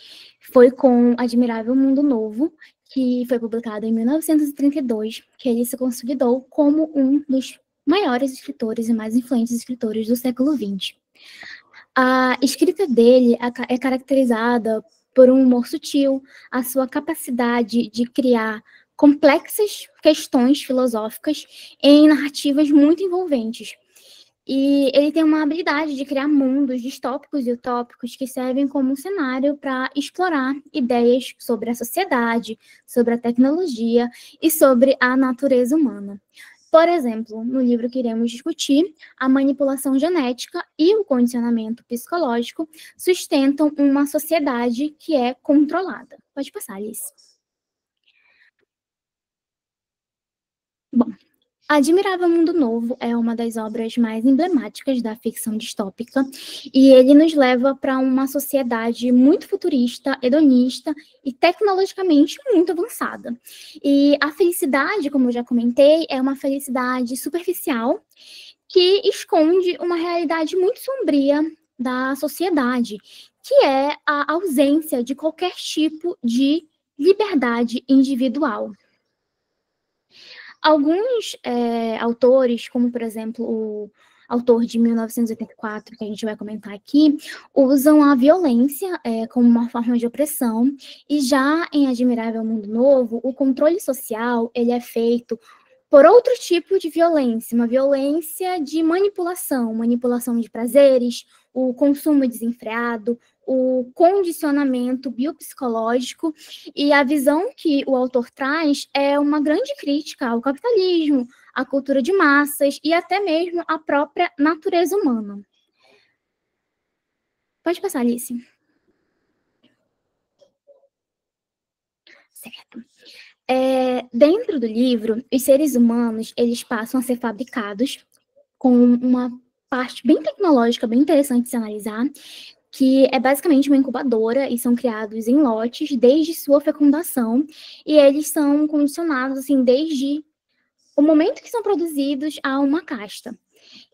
foi com Admirável Mundo Novo, que foi publicado em 1932, que ele se consolidou como um dos maiores escritores e mais influentes escritores do século XX. A escrita dele é caracterizada por um humor sutil, a sua capacidade de criar complexas questões filosóficas em narrativas muito envolventes. E ele tem uma habilidade de criar mundos distópicos e utópicos que servem como um cenário para explorar ideias sobre a sociedade, sobre a tecnologia e sobre a natureza humana. Por exemplo, no livro que iremos discutir, a manipulação genética e o condicionamento psicológico sustentam uma sociedade que é controlada. Pode passar, Alice. Bom, Admirável Mundo Novo é uma das obras mais emblemáticas da ficção distópica e ele nos leva para uma sociedade muito futurista, hedonista e tecnologicamente muito avançada. E a felicidade, como eu já comentei, é uma felicidade superficial que esconde uma realidade muito sombria da sociedade, que é a ausência de qualquer tipo de liberdade individual. Alguns autores, como, por exemplo, o autor de 1984, que a gente vai comentar aqui, usam a violência como uma forma de opressão, e já em Admirável Mundo Novo, o controle social ele é feito por outro tipo de violência, uma violência de manipulação de prazeres, o consumo desenfreado, o condicionamento biopsicológico, e a visão que o autor traz é uma grande crítica ao capitalismo, à cultura de massas e até mesmo à própria natureza humana. Pode passar, Alice. Certo. Dentro do livro, os seres humanos eles passam a ser fabricados com uma parte bem tecnológica, bem interessante de se analisar, que é basicamente uma incubadora e são criados em lotes desde sua fecundação, e eles são condicionados assim desde o momento que são produzidos a uma casta.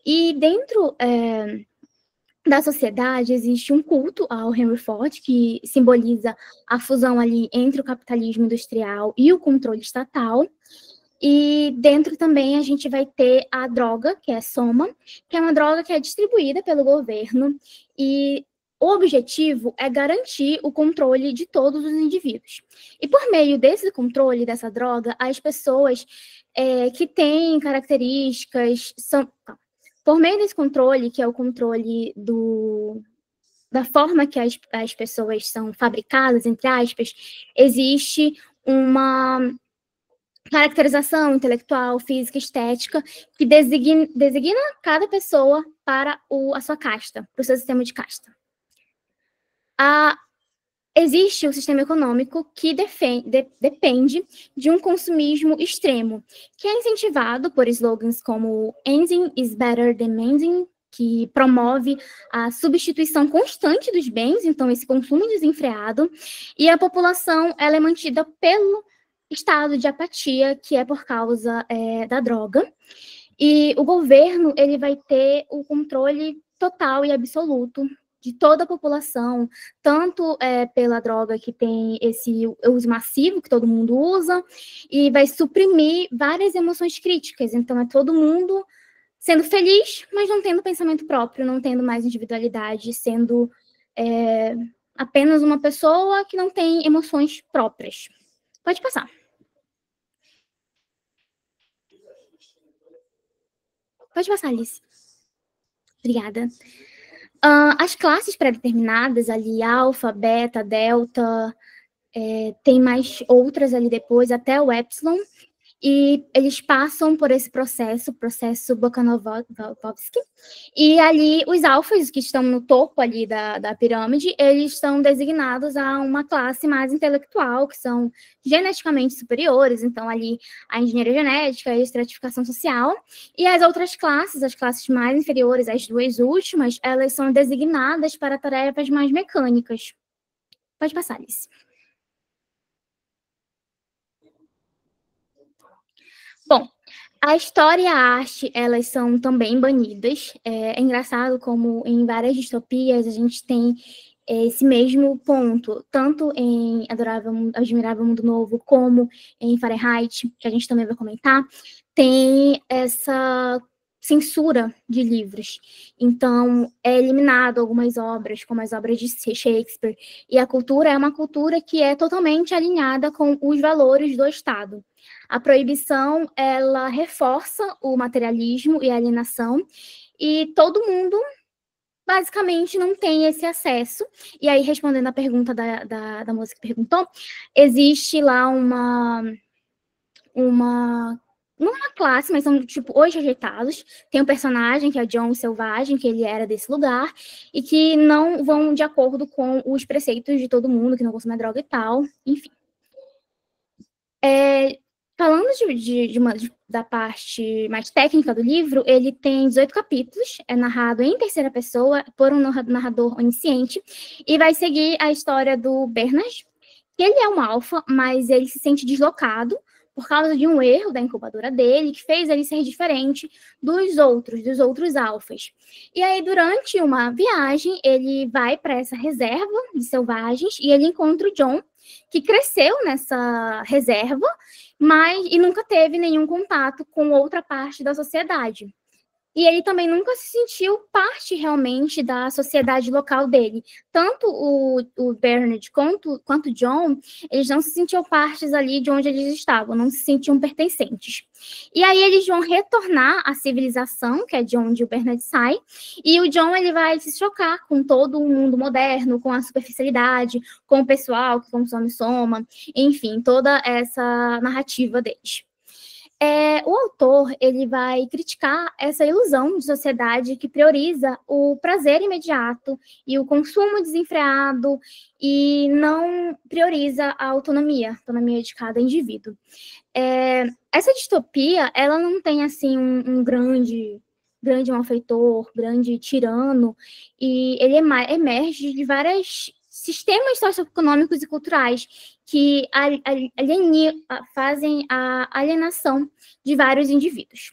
E dentro da sociedade existe um culto ao Henry Ford, que simboliza a fusão ali entre o capitalismo industrial e o controle estatal. E dentro também a gente vai ter a droga, que é Soma, que é uma droga que é distribuída pelo governo, e o objetivo é garantir o controle de todos os indivíduos. E por meio desse controle, dessa droga, as pessoas que têm características... Por meio desse controle, que é o controle da forma que as pessoas são fabricadas, entre aspas, existe uma caracterização intelectual, física, estética, que designa cada pessoa para a sua casta, para o seu sistema de casta. existe o sistema econômico que depende de um consumismo extremo, que é incentivado por slogans como "Ending is better than mending", que promove a substituição constante dos bens, então esse consumo desenfreado, e a população ela é mantida pelo estado de apatia, que é por causa da droga, e o governo ele vai ter o controle total e absoluto de toda a população, tanto pela droga que tem esse uso massivo, que todo mundo usa, e vai suprimir várias emoções críticas, então é todo mundo sendo feliz, mas não tendo pensamento próprio, não tendo mais individualidade, sendo apenas uma pessoa que não tem emoções próprias. Pode passar. Pode passar, Alice. Obrigada. As classes pré-determinadas ali, alfa, beta, delta, tem mais outras ali depois, até o epsilon, e eles passam por esse processo Bokanovsky, e ali os alfas, que estão no topo ali da pirâmide, eles estão designados a uma classe mais intelectual, que são geneticamente superiores, então ali a engenharia genética, a estratificação social, e as outras classes, as classes mais inferiores, as duas últimas, elas são designadas para tarefas mais mecânicas. Pode passar, Alice. Bom, a história e a arte, elas são também banidas. É engraçado como em várias distopias a gente tem esse mesmo ponto, tanto em Admirável Mundo Novo, como em Fahrenheit, que a gente também vai comentar, tem essa censura de livros. Então, é eliminado algumas obras, como as obras de Shakespeare, e a cultura é uma cultura que é totalmente alinhada com os valores do Estado. A proibição, ela reforça o materialismo e a alienação, e todo mundo, basicamente, não tem esse acesso. E aí, respondendo a pergunta da moça que perguntou, existe lá não é uma classe, mas são, tipo, os rejeitados. Tem um personagem, que é o John Selvagem, que ele era desse lugar, e que não vão de acordo com os preceitos de todo mundo, que não consome droga e tal, enfim. Falando da parte mais técnica do livro, ele tem 18 capítulos, é narrado em terceira pessoa por um narrador onisciente, e vai seguir a história do Bernard, que ele é um alfa, mas ele se sente deslocado por causa de um erro da incubadora dele, que fez ele ser diferente dos outros alfas. E aí, durante uma viagem, ele vai para essa reserva de selvagens e ele encontra o John, que cresceu nessa reserva, e nunca teve nenhum contato com outra parte da sociedade. E ele também nunca se sentiu parte realmente da sociedade local dele. Tanto o Bernard quanto o John, eles não se sentiam partes ali de onde eles estavam, não se sentiam pertencentes. E aí eles vão retornar à civilização, que é de onde o Bernard sai, e o John ele vai se chocar com todo o mundo moderno, com a superficialidade, com o pessoal que consome soma, enfim, toda essa narrativa deles. O autor ele vai criticar essa ilusão de sociedade que prioriza o prazer imediato e o consumo desenfreado e não prioriza a autonomia de cada indivíduo. Essa distopia, ela não tem assim um grande malfeitor, grande tirano, e ele emerge de vários sistemas socioeconômicos e culturais que fazem a alienação de vários indivíduos.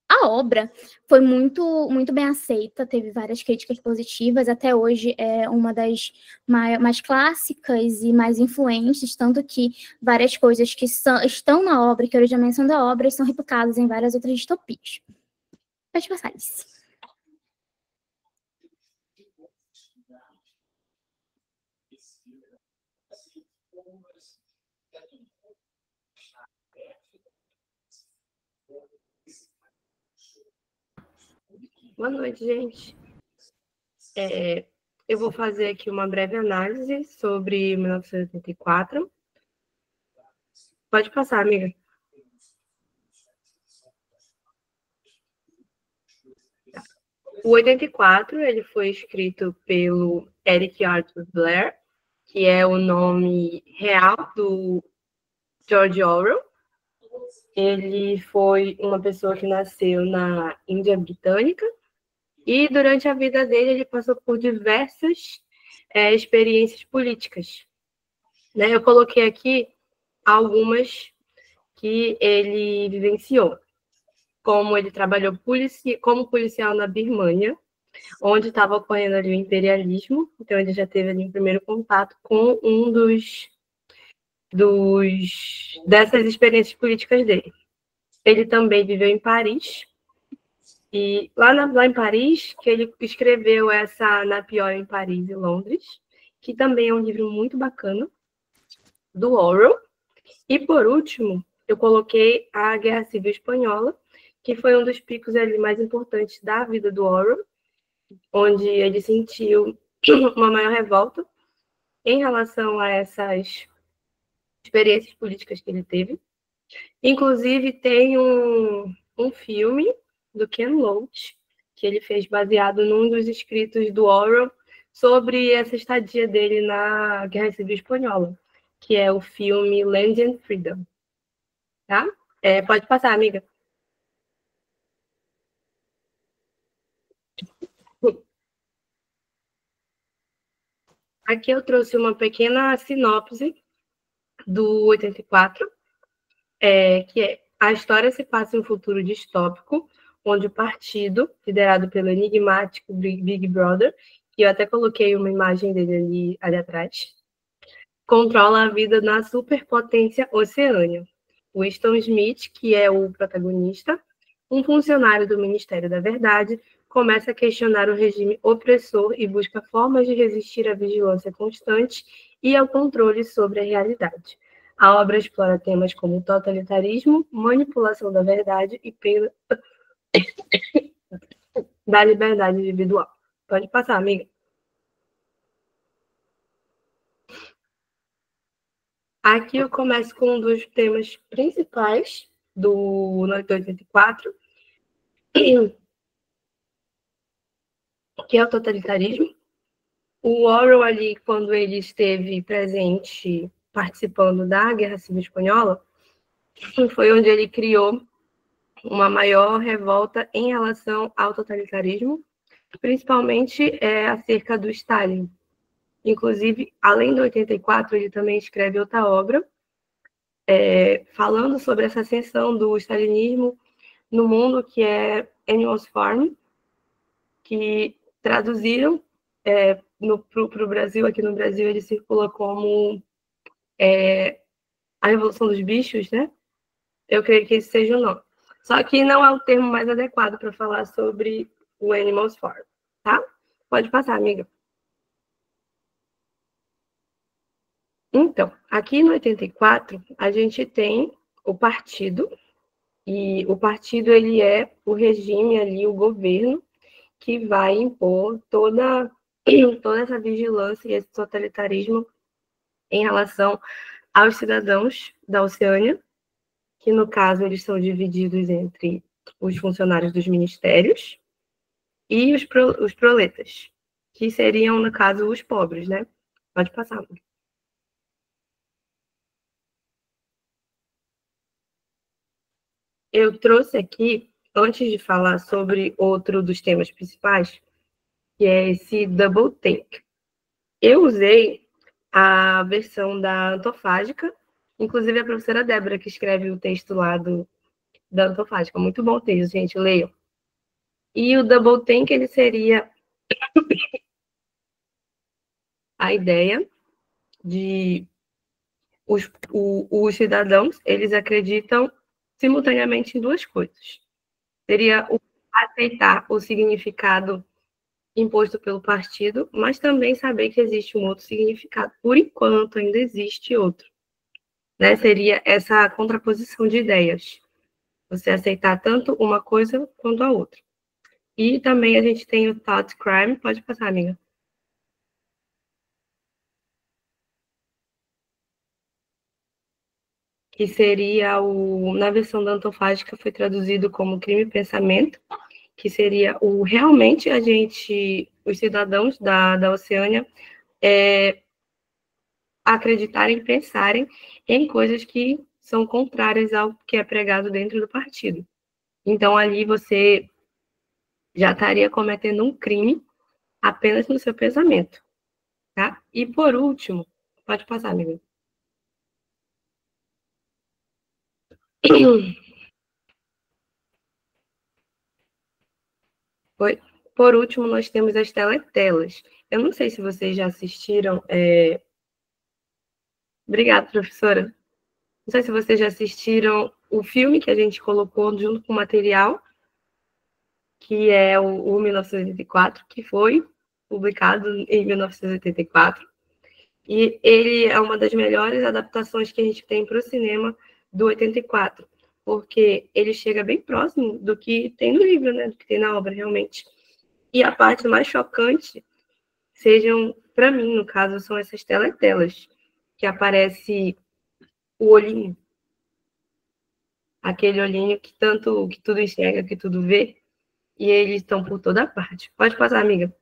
A obra foi muito, muito bem aceita, teve várias críticas positivas, até hoje é uma das mais clássicas e mais influentes, tanto que várias coisas que estão na obra, que originalmente são da obra, são replicadas em várias outras distopias. Pode passar, Alice. Boa noite, gente. Eu vou fazer aqui uma breve análise sobre 1984. Pode passar, amiga. O 84, ele foi escrito pelo Eric Arthur Blair, que é o nome real do George Orwell. Ele foi uma pessoa que nasceu na Índia Britânica e durante a vida dele ele passou por diversas experiências políticas. Né? Eu coloquei aqui algumas que ele vivenciou, como ele trabalhou como policial na Birmânia, onde estava ocorrendo ali o imperialismo, então ele já teve ali um primeiro contato com um dessas experiências políticas dele. Ele também viveu em Paris, e lá em Paris, que ele escreveu essa Na Pior em Paris e Londres, que também é um livro muito bacana, do Orwell. E, por último, eu coloquei a Guerra Civil Espanhola, que foi um dos picos ali mais importantes da vida do Orwell, onde ele sentiu uma maior revolta em relação a essas experiências políticas que ele teve. Inclusive, tem um filme do Ken Loach, que ele fez baseado num dos escritos do Orwell sobre essa estadia dele na Guerra Civil Espanhola, que é o filme Land and Freedom. Tá? Pode passar, amiga. Aqui eu trouxe uma pequena sinopse do 84, que a história se passa em um futuro distópico, onde o partido, liderado pelo enigmático Big Brother, que eu até coloquei uma imagem dele ali atrás, controla a vida na superpotência Oceânia. Winston Smith, que é o protagonista, um funcionário do Ministério da Verdade, começa a questionar o regime opressor e busca formas de resistir à vigilância constante e ao controle sobre a realidade. A obra explora temas como totalitarismo, manipulação da verdade e perda da liberdade individual. Pode passar, amiga. Aqui eu começo com um dos temas principais do Noite 84, que é o totalitarismo. O Orwell ali, quando ele esteve presente participando da Guerra Civil Espanhola, foi onde ele criou uma maior revolta em relação ao totalitarismo, principalmente acerca do Stalin. Inclusive, além do 84, ele também escreve outra obra falando sobre essa ascensão do stalinismo no mundo, que é Animals Farm, que traduziram para o Brasil. Aqui no Brasil ele circula como a Revolução dos Bichos, né? Eu creio que esse seja o nome. Só que não é o termo mais adequado para falar sobre o Animals Farm, tá? Pode passar, amiga. Então, aqui no 84, a gente tem o partido, e o partido ele é o regime ali, o governo, que vai impor toda essa vigilância e esse totalitarismo em relação aos cidadãos da Oceânia, que no caso eles são divididos entre os funcionários dos ministérios e os proletas, que seriam, no caso, os pobres, né? Pode passar. Eu trouxe aqui, antes de falar sobre outro dos temas principais, que é esse double take. Eu usei a versão da Antofágica, inclusive a professora Débora, que escreve o texto lá da Antofágica. Muito bom texto, gente, leiam. E o double take, ele seria a ideia de os cidadãos, eles acreditam simultaneamente em duas coisas. Seria aceitar o significado imposto pelo partido, mas também saber que existe um outro significado. Por enquanto, ainda existe outro. Né? Seria essa contraposição de ideias. Você aceitar tanto uma coisa quanto a outra. E também a gente tem o thought crime. Pode passar, amiga. Que seria na versão da Antofágica foi traduzido como crime e pensamento, que seria realmente os cidadãos da Oceânia acreditarem, pensarem em coisas que são contrárias ao que é pregado dentro do partido. Então, ali você já estaria cometendo um crime apenas no seu pensamento, tá? E, por último, pode passar, amiga. Por último, nós temos as teletelas. Eu não sei se vocês já assistiram... Obrigada, professora. Não sei se vocês já assistiram o filme que a gente colocou junto com o material, que é o 1984, que foi publicado em 1984. E ele é uma das melhores adaptações que a gente tem para o cinema do 84, porque ele chega bem próximo do que tem no livro, né? Do que tem na obra, realmente. E a parte mais chocante para mim, no caso, são essas teletelas, que aparece o olhinho. Aquele olhinho que tudo enxerga, que tudo vê, e eles estão por toda parte. Pode passar, amiga.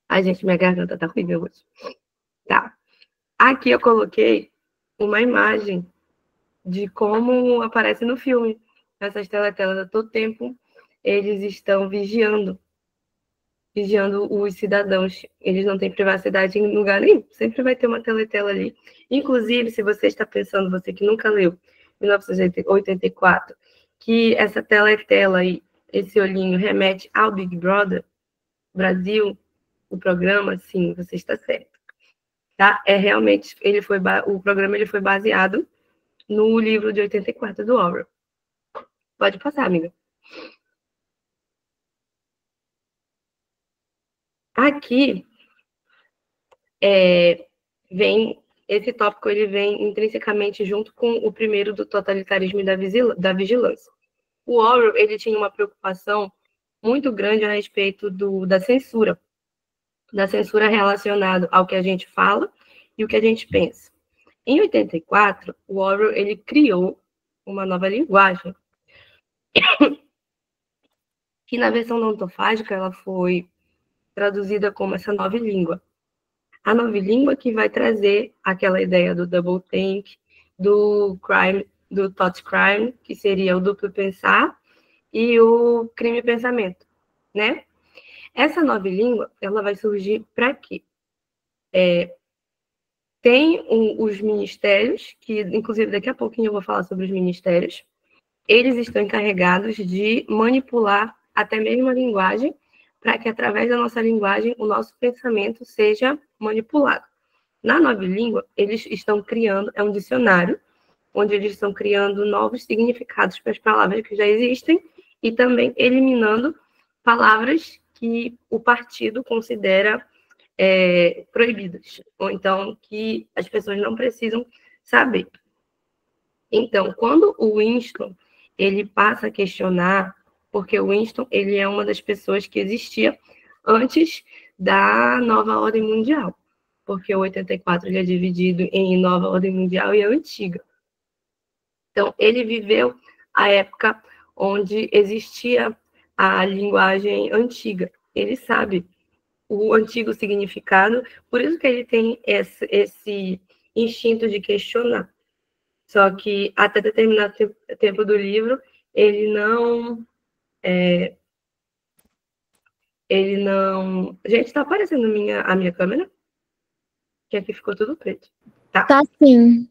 Ai, gente, minha garganta tá ruim hoje. Tá. Aqui eu coloquei uma imagem de como aparece no filme. Essas teletelas, a todo tempo, eles estão vigiando os cidadãos. Eles não têm privacidade em lugar nenhum. Sempre vai ter uma teletela ali. Inclusive, se você está pensando, você que nunca leu 1984, que essa teletela e esse olhinho remete ao Big Brother Brasil, o programa, sim, você está certo. Tá? Realmente, o programa ele foi baseado no livro de 84 do Orwell. Pode passar, amiga. Aqui esse tópico ele vem intrinsecamente junto com o primeiro do totalitarismo e da vigilância. O Orwell ele tinha uma preocupação muito grande a respeito da censura relacionada ao que a gente fala e o que a gente pensa. Em 84, o Orwell ele criou uma nova linguagem que na versão não autofágica ela foi traduzida como essa nova língua. A nova língua que vai trazer aquela ideia do doublethink, do crime, do thought crime, que seria o duplo pensar, e o crime pensamento, né? Essa nova língua, ela vai surgir para quê? Tem os ministérios, que inclusive daqui a pouquinho eu vou falar sobre os ministérios, eles estão encarregados de manipular até mesmo a linguagem, para que através da nossa linguagem o nosso pensamento seja manipulado. Na nova língua, eles estão criando, é um dicionário, onde eles estão criando novos significados para as palavras que já existem e também eliminando palavras que o partido considera proibidas, ou então que as pessoas não precisam saber. Então, quando o Winston ele passa a questionar, porque o Winston ele é uma das pessoas que existia antes da nova ordem mundial, porque o 84 ele é dividido em nova ordem mundial e a antiga. Então, ele viveu a época onde existia a linguagem antiga. Ele sabe o antigo significado, por isso que ele tem esse instinto de questionar. Só que até determinado tempo do livro, ele não... Gente, está aparecendo a minha câmera? Que aqui ficou tudo preto. Tá sim.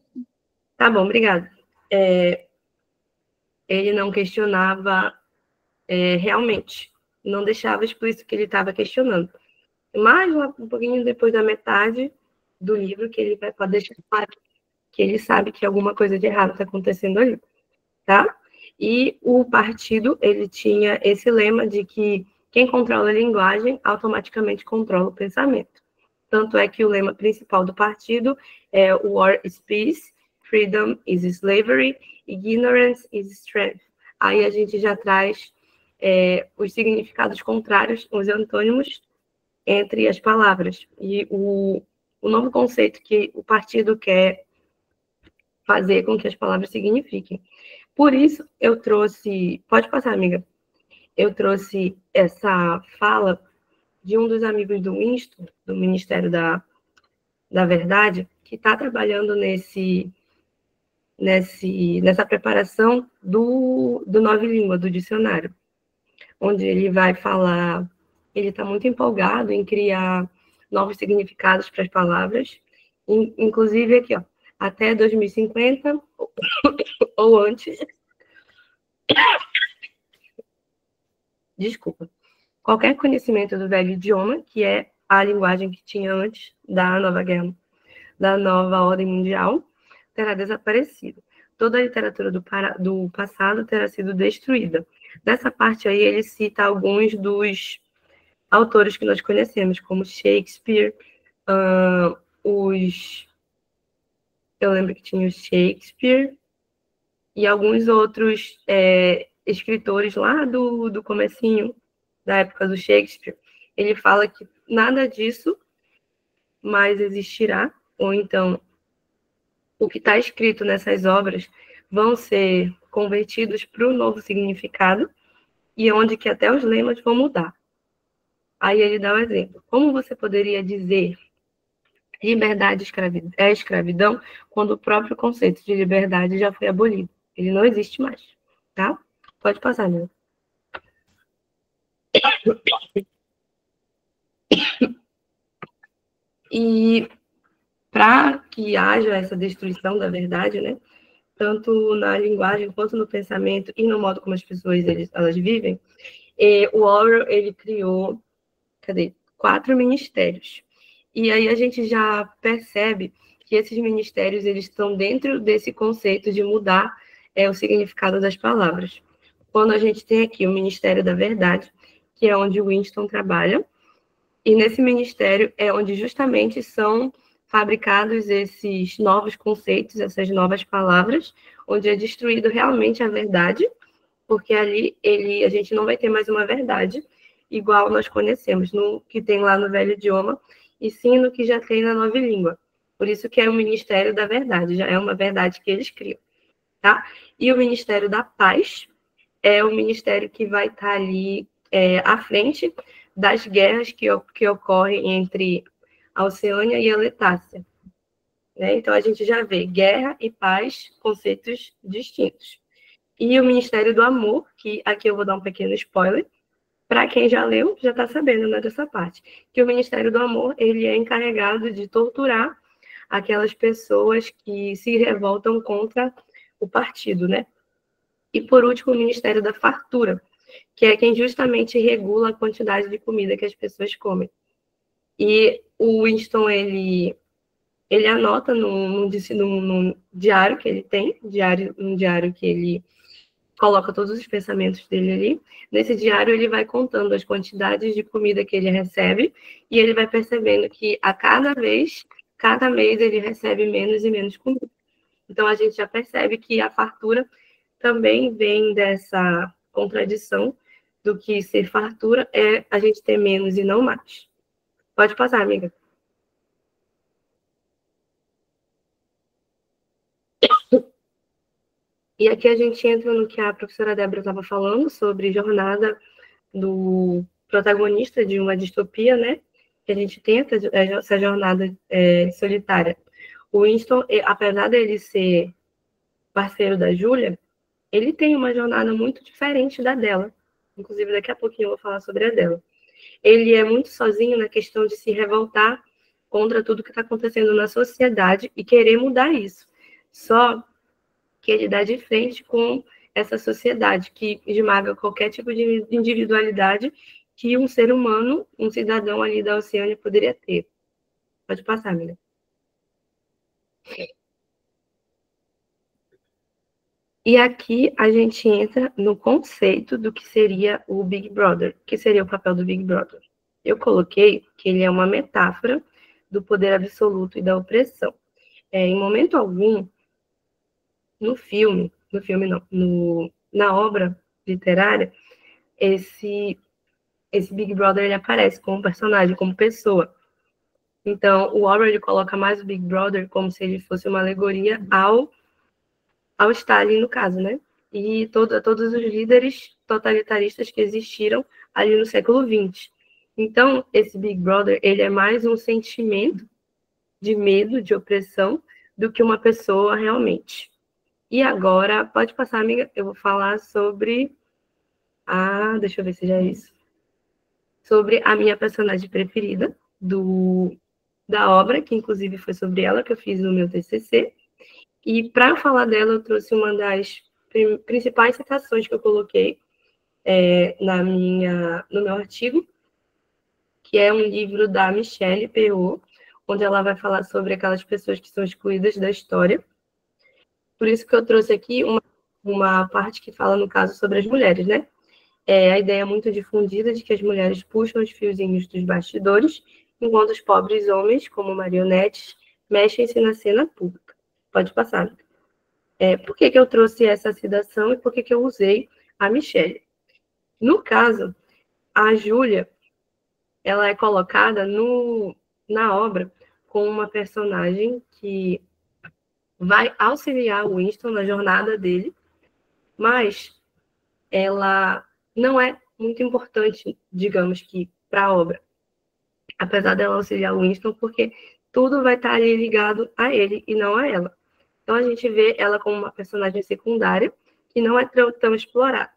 Tá bom, obrigada. Ele não questionava realmente. Não deixava explícito que ele estava questionando. Mas um pouquinho depois da metade do livro, que ele vai deixar claro que ele sabe que alguma coisa de errado está acontecendo ali, tá? E o partido, ele tinha esse lema de que quem controla a linguagem automaticamente controla o pensamento. Tanto é que o lema principal do partido é War is Peace, Freedom is Slavery, Ignorance is Strength. Aí a gente já traz os significados contrários, os antônimos, entre as palavras. E o novo conceito que o partido quer fazer com que as palavras signifiquem. Por isso, eu trouxe... Pode passar, amiga. Eu trouxe essa fala de um dos amigos do Winston, do Ministério da Verdade, que está trabalhando nessa preparação do Nova Língua, do dicionário, onde ele vai falar, ele está muito empolgado em criar novos significados para as palavras, inclusive aqui, ó, até 2050 ou antes. Desculpa. Qualquer conhecimento do velho idioma, que é a linguagem que tinha antes da nova ordem mundial, terá desaparecido. Toda a literatura do passado terá sido destruída. Nessa parte aí, ele cita alguns dos autores que nós conhecemos, como Shakespeare, eu lembro que tinha o Shakespeare e alguns outros escritores lá do comecinho, da época do Shakespeare. Ele fala que nada disso mais existirá, ou então o que está escrito nessas obras vão ser convertidos para o novo significado, e onde que até os lemas vão mudar. Aí ele dá um exemplo. Como você poderia dizer liberdade é escravidão quando o próprio conceito de liberdade já foi abolido? Ele não existe mais, tá? Pode passar, né? E para que haja essa destruição da verdade, né, tanto na linguagem quanto no pensamento e no modo como as pessoas elas vivem, o Orwell ele criou 4 ministérios. E aí a gente já percebe que esses ministérios eles estão dentro desse conceito de mudar o significado das palavras. Quando a gente tem aqui o Ministério da Verdade, que é onde o Winston trabalha, e nesse ministério é onde justamente são fabricados esses novos conceitos, essas novas palavras, onde é destruído realmente a verdade, porque ali a gente não vai ter mais uma verdade igual nós conhecemos, no que tem lá no velho idioma, e sim no que já tem na nova língua. Por isso que é o Ministério da Verdade, já é uma verdade que eles criam, tá? E o Ministério da Paz é o ministério que vai estar ali à frente das guerras que ocorrem entre a Oceânia e a Letácia. Né? Então, a gente já vê guerra e paz, conceitos distintos. E o Ministério do Amor, que aqui eu vou dar um pequeno spoiler, para quem já leu, já está sabendo, né, dessa parte, que o Ministério do Amor ele é encarregado de torturar aquelas pessoas que se revoltam contra o partido, né? E, por último, o Ministério da Fartura, que é quem justamente regula a quantidade de comida que as pessoas comem. E o Winston, ele anota num diário que ele tem, um diário que ele coloca todos os pensamentos dele ali. Nesse diário, ele vai contando as quantidades de comida que ele recebe, e ele vai percebendo que a cada mês, ele recebe menos e menos comida. Então, a gente já percebe que a fartura também vem dessa contradição do que ser fartura é a gente ter menos e não mais. Pode passar, amiga. E aqui a gente entra no que a professora Débora estava falando sobre jornada do protagonista de uma distopia, né? Que a gente tem essa jornada solitária. O Winston, apesar dele ser parceiro da Júlia, ele tem uma jornada muito diferente da dela. Inclusive, daqui a pouquinho eu vou falar sobre a dela. Ele é muito sozinho na questão de se revoltar contra tudo que está acontecendo na sociedade e querer mudar isso. Só que ele dá de frente com essa sociedade que esmaga qualquer tipo de individualidade que um ser humano, um cidadão ali da Oceânia poderia ter. Pode passar, amiga. E aqui a gente entra no conceito do que seria o Big Brother, que seria o papel do Big Brother. Eu coloquei que ele é uma metáfora do poder absoluto e da opressão. Em momento algum, na obra literária, esse Big Brother ele aparece como personagem, como pessoa. Então, o Orwell ele coloca mais o Big Brother como se ele fosse uma alegoria ao Stalin, no caso, né? E todos os líderes totalitaristas que existiram ali no século XX. Então, esse Big Brother, ele é mais um sentimento de medo, de opressão, do que uma pessoa realmente. E agora, pode passar, amiga, eu vou falar sobre deixa eu ver se já é isso. Sobre a minha personagem preferida da obra, que inclusive foi sobre ela que eu fiz no meu TCC. E para falar dela, eu trouxe uma das principais citações que eu coloquei no meu artigo, que é um livro da Michelle Perrault, onde ela vai falar sobre aquelas pessoas que são excluídas da história. Por isso que eu trouxe aqui uma parte que fala, no caso, sobre as mulheres, né? A ideia muito difundida de que as mulheres puxam os fiozinhos dos bastidores, enquanto os pobres homens, como marionetes, mexem-se na cena pública. Pode passar. Por que eu trouxe essa citação e por que eu usei a Michelle? No caso, a Júlia, ela é colocada na obra como uma personagem que vai auxiliar o Winston na jornada dele, mas ela não é muito importante, digamos que, para a obra, apesar dela auxiliar o Winston, porque tudo vai estar ali ligado a ele e não a ela. Então a gente vê ela como uma personagem secundária que não é tão explorada.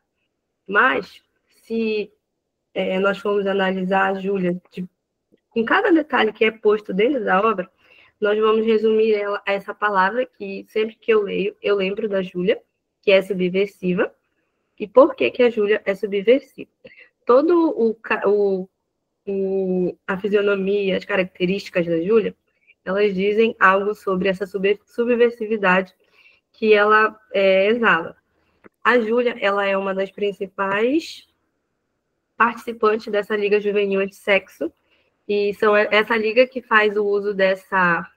Mas, se nós formos analisar a Júlia com cada detalhe que é posto dentro da obra, nós vamos resumir ela a essa palavra que sempre que eu leio, eu lembro da Júlia, que é subversiva. E por que a Júlia é subversiva? Todo a fisionomia, as características da Júlia, elas dizem algo sobre essa subversividade que ela exala. A Júlia, ela é uma das principais participantes dessa Liga Juvenil Antissexo, e são essa liga que faz o uso dessa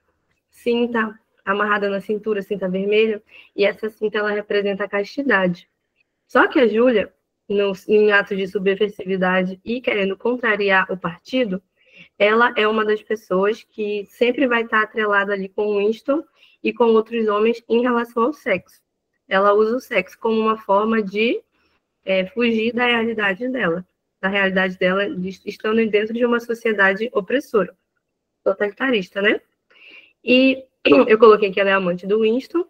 cinta amarrada na cintura, cinta vermelha, e essa cinta ela representa a castidade. Só que a Júlia, em atos de subversividade e querendo contrariar o partido, ela é uma das pessoas que sempre vai estar atrelada ali com o Winston e com outros homens em relação ao sexo. Ela usa o sexo como uma forma de fugir da realidade dela, estando dentro de uma sociedade opressora, totalitarista, né? E eu coloquei que ela é amante do Winston,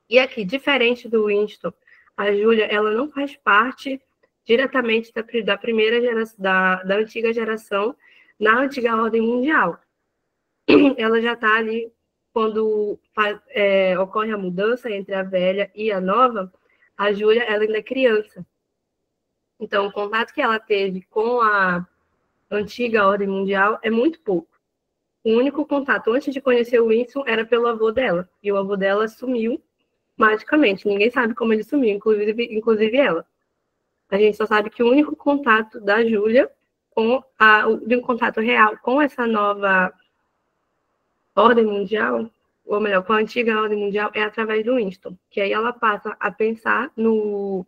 e aqui, diferente do Winston, a Júlia, ela não faz parte diretamente da primeira geração, da antiga geração, na antiga ordem mundial. Ela já está ali, quando ocorre a mudança entre a velha e a nova, a Júlia, ela ainda é criança. Então, o contato que ela teve com a antiga ordem mundial é muito pouco. O único contato antes de conhecer o Winston era pelo avô dela, e o avô dela sumiu magicamente. Ninguém sabe como ele sumiu, inclusive ela. A gente só sabe que o único contato da Júlia de um contato real com essa nova ordem mundial, ou melhor, com a antiga ordem mundial, é através do Winston. Que aí ela passa a pensar no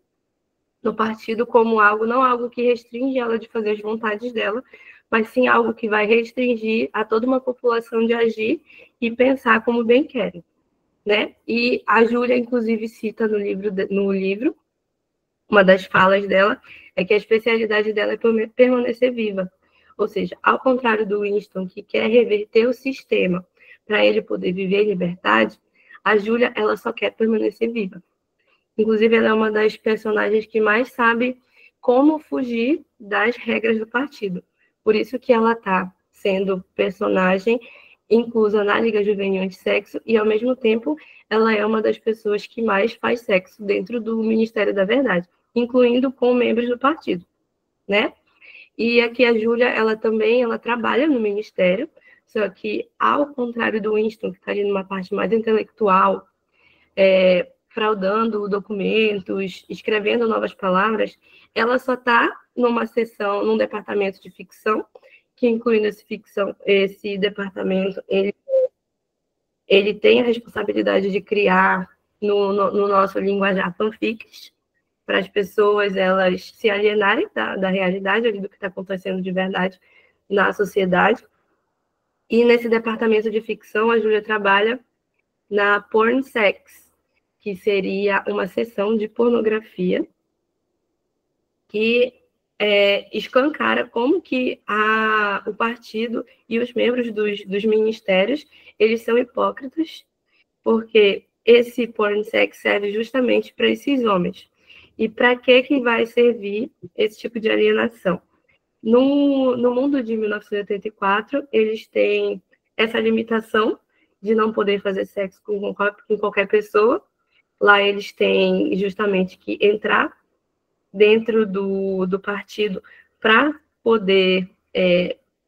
partido como não algo que restringe ela de fazer as vontades dela, mas sim algo que vai restringir a toda uma população de agir e pensar como bem querem. Né? E a Júlia, inclusive, cita no livro, uma das falas dela, é que a especialidade dela é permanecer viva. Ou seja, ao contrário do Winston, que quer reverter o sistema para ele poder viver em liberdade, a Júlia, ela só quer permanecer viva. Inclusive, ela é uma das personagens que mais sabe como fugir das regras do partido. Por isso que ela está sendo personagem inclusa na Liga Juvenil Antissexo, e, ao mesmo tempo, ela é uma das pessoas que mais faz sexo dentro do Ministério da Verdade, incluindo com membros do partido, né? E aqui a Júlia, ela trabalha no Ministério, só que, ao contrário do Winston, que está ali numa parte mais intelectual, fraudando documentos, escrevendo novas palavras, ela só está numa seção, num departamento de ficção, que, incluindo esse departamento, ele tem a responsabilidade de criar, no nosso linguajar, fanfics, para as pessoas elas se alienarem da realidade, ali, do que está acontecendo de verdade na sociedade. E nesse departamento de ficção, a Júlia trabalha na Porn Sex, que seria uma seção de pornografia que escancara como que o partido e os membros dos ministérios, eles são hipócritas, porque esse porn sex serve justamente para esses homens. E para que vai servir esse tipo de alienação? No mundo de 1984, eles têm essa limitação de não poder fazer sexo com qualquer pessoa. Lá eles têm justamente que entrar dentro do partido para poder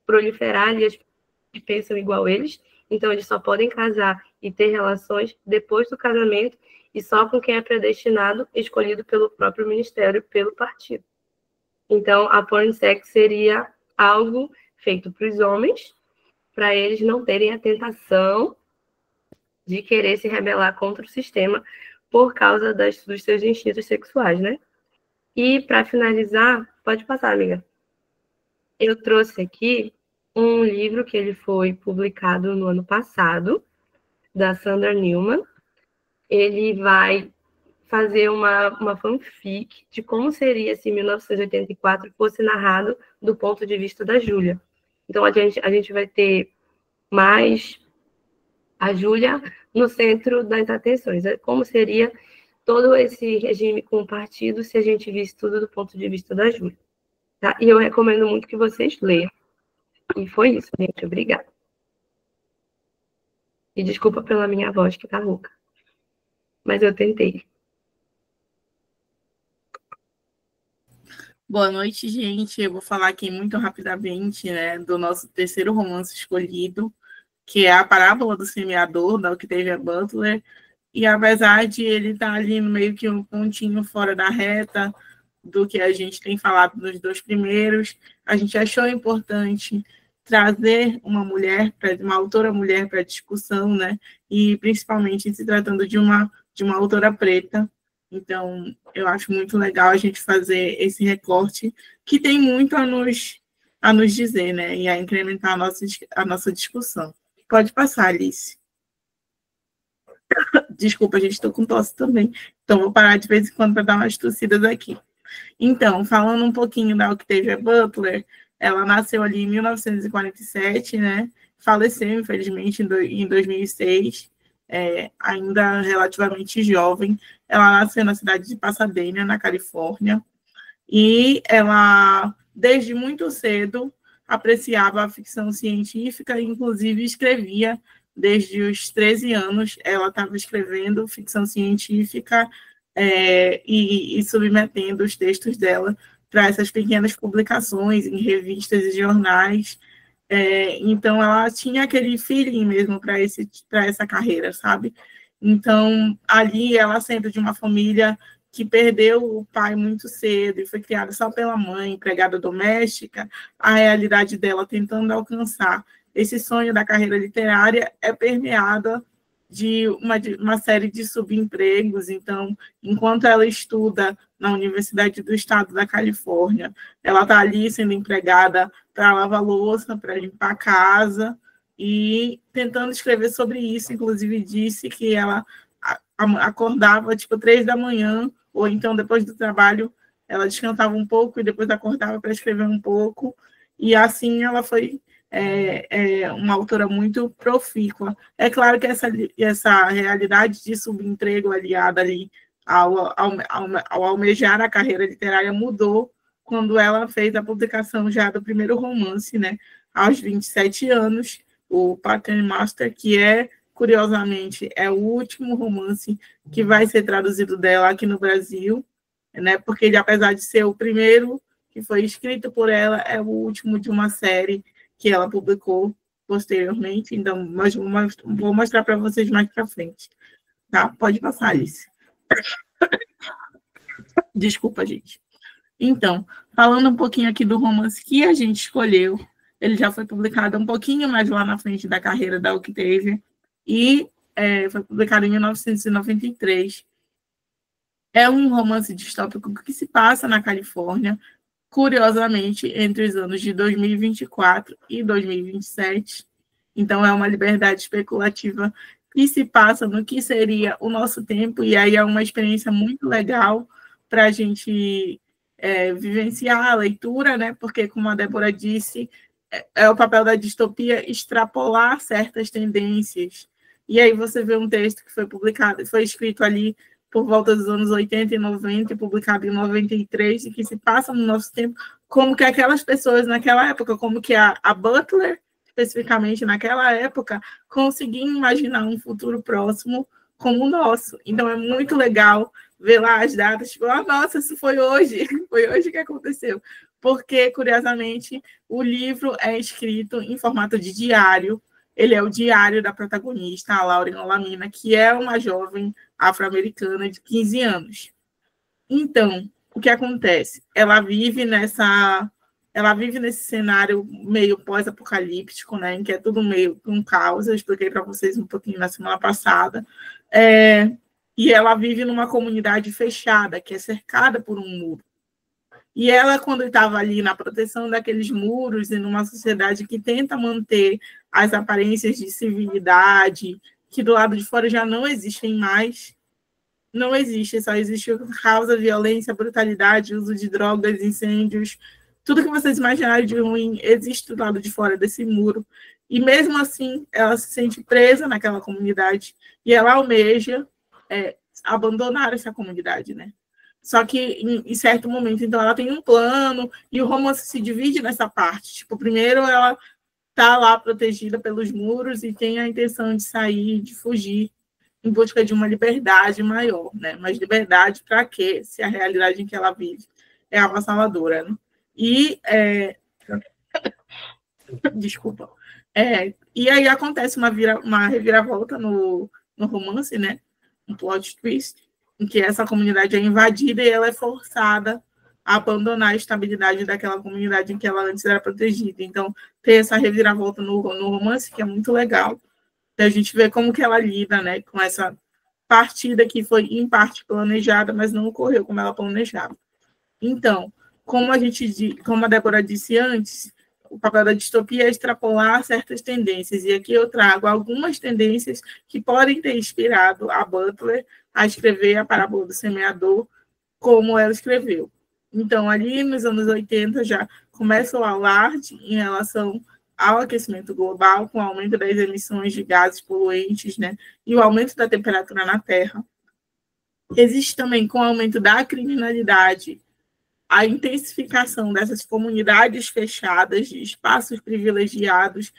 proliferar ali as pessoas que pensam igual eles. Então, eles só podem casar e ter relações depois do casamento e só com quem é predestinado, escolhido pelo próprio ministério, pelo partido. Então, a porn sex seria algo feito para os homens, para eles não terem a tentação de querer se rebelar contra o sistema por causa dos seus instintos sexuais, né? E, para finalizar, pode passar, amiga. Eu trouxe aqui um livro que ele foi publicado no ano passado, da Sandra Newman. Ele vai fazer uma fanfic de como seria se 1984 fosse narrado do ponto de vista da Júlia. Então, a gente vai ter mais a Júlia no centro das atenções. Como seria todo esse regime com o partido se a gente visse tudo do ponto de vista da Júlia. Tá? E eu recomendo muito que vocês leiam. E foi isso, gente. Obrigada. E desculpa pela minha voz, que tá rouca. Mas eu tentei. Boa noite, gente. Eu vou falar aqui muito rapidamente, né, do nosso terceiro romance escolhido, que é A Parábola do Semeador, da Octavia Butler. E apesar de ele estar ali no meio que um pontinho fora da reta do que a gente tem falado nos dois primeiros, a gente achou importante trazer uma autora mulher para a discussão, né? E principalmente se tratando de uma autora preta. Então, eu acho muito legal a gente fazer esse recorte, que tem muito a nos dizer, né? E a incrementar a nossa discussão. Pode passar, Alice. Desculpa, gente, estou com tosse também. Então, vou parar de vez em quando para dar umas tossidas aqui. Então, falando um pouquinho da Octavia Butler, ela nasceu ali em 1947, né? Faleceu, infelizmente, em 2006, ainda relativamente jovem. Ela nasceu na cidade de Pasadena, na Califórnia, e ela, desde muito cedo, apreciava a ficção científica e, inclusive, escrevia. Desde os 13 anos, ela estava escrevendo ficção científica e submetendo os textos dela para essas pequenas publicações em revistas e jornais. Então, ela tinha aquele feeling mesmo para essa carreira, sabe? Então, ali, ela sendo de uma família que perdeu o pai muito cedo e foi criada só pela mãe, empregada doméstica, a realidade dela tentando alcançar esse sonho da carreira literária é permeada de uma série de subempregos. Então, enquanto ela estuda na Universidade do Estado da Califórnia, ela está ali sendo empregada para lavar louça, para limpar a casa, e tentando escrever sobre isso. Inclusive, disse que ela acordava, 3 da manhã, ou então, depois do trabalho, ela descansava um pouco e depois acordava para escrever um pouco. E assim ela foi uma autora muito profícua. É claro que essa realidade de subemprego aliada ali ao almejar a carreira literária mudou quando ela fez a publicação já do primeiro romance, né, aos 27 anos, o Pattern Master, que curiosamente, é o último romance que vai ser traduzido dela aqui no Brasil, né, porque ele, apesar de ser o primeiro que foi escrito por ela, é o último de uma série que ela publicou posteriormente. Então, vou mostrar para vocês mais para frente. Tá? Pode passar, Alice. Desculpa, gente. Então, falando um pouquinho aqui do romance que a gente escolheu, ele já foi publicado um pouquinho mais lá na frente da carreira da Octavia, e foi publicado em 1993. É um romance distópico que se passa na Califórnia, curiosamente, entre os anos de 2024 e 2027. Então, é uma liberdade especulativa que se passa no que seria o nosso tempo, e aí é uma experiência muito legal para a gente vivenciar a leitura, né? Porque, como a Débora disse, é o papel da distopia extrapolar certas tendências. E aí você vê um texto que foi publicado, foi escrito ali por volta dos anos 80 e 90, publicado em 93, e que se passa no nosso tempo, como que aquelas pessoas naquela época, como que a Butler, especificamente naquela época, conseguiam imaginar um futuro próximo como o nosso. Então é muito legal ver lá as datas, tipo, nossa, isso foi hoje que aconteceu. Porque, curiosamente, o livro é escrito em formato de diário. Ele é o diário da protagonista, a Lauren Olamina, que é uma jovem afro-americana de 15 anos. Então, o que acontece? Ela vive nesse cenário meio pós-apocalíptico, né, em que é tudo meio um caos. Eu expliquei para vocês um pouquinho na semana passada. E ela vive numa comunidade fechada, que é cercada por um muro. E ela, quando estava ali na proteção daqueles muros e numa sociedade que tenta manter as aparências de civilidade, que do lado de fora já não existem mais, não existe, só existe causa, violência, brutalidade, uso de drogas, incêndios, tudo que vocês imaginarem de ruim existe do lado de fora desse muro. E mesmo assim, ela se sente presa naquela comunidade e ela almeja abandonar essa comunidade, né? Só que, em certo momento, então, ela tem um plano e o romance se divide nessa parte. Tipo, primeiro ela está lá protegida pelos muros e tem a intenção de sair, de fugir, em busca de uma liberdade maior, né? Mas liberdade para quê? Se a realidade em que ela vive é avassaladora, né? E, desculpa. E aí acontece uma reviravolta no romance, né? Um plot twist, em que essa comunidade é invadida e ela é forçada a abandonar a estabilidade daquela comunidade em que ela antes era protegida. Então, tem essa reviravolta no romance, que é muito legal. A gente vê como que ela lida, né, com essa partida que foi, em parte, planejada, mas não ocorreu como ela planejava. Então, como a Débora disse antes, o papel da distopia é extrapolar certas tendências. E aqui eu trago algumas tendências que podem ter inspirado a Butler a escrever a Parábola do Semeador como ela escreveu. Então, ali nos anos 80 já começa o alarde em relação ao aquecimento global, com o aumento das emissões de gases poluentes, né, e o aumento da temperatura na Terra. Existe também, com o aumento da criminalidade, a intensificação dessas comunidades fechadas, de espaços privilegiados,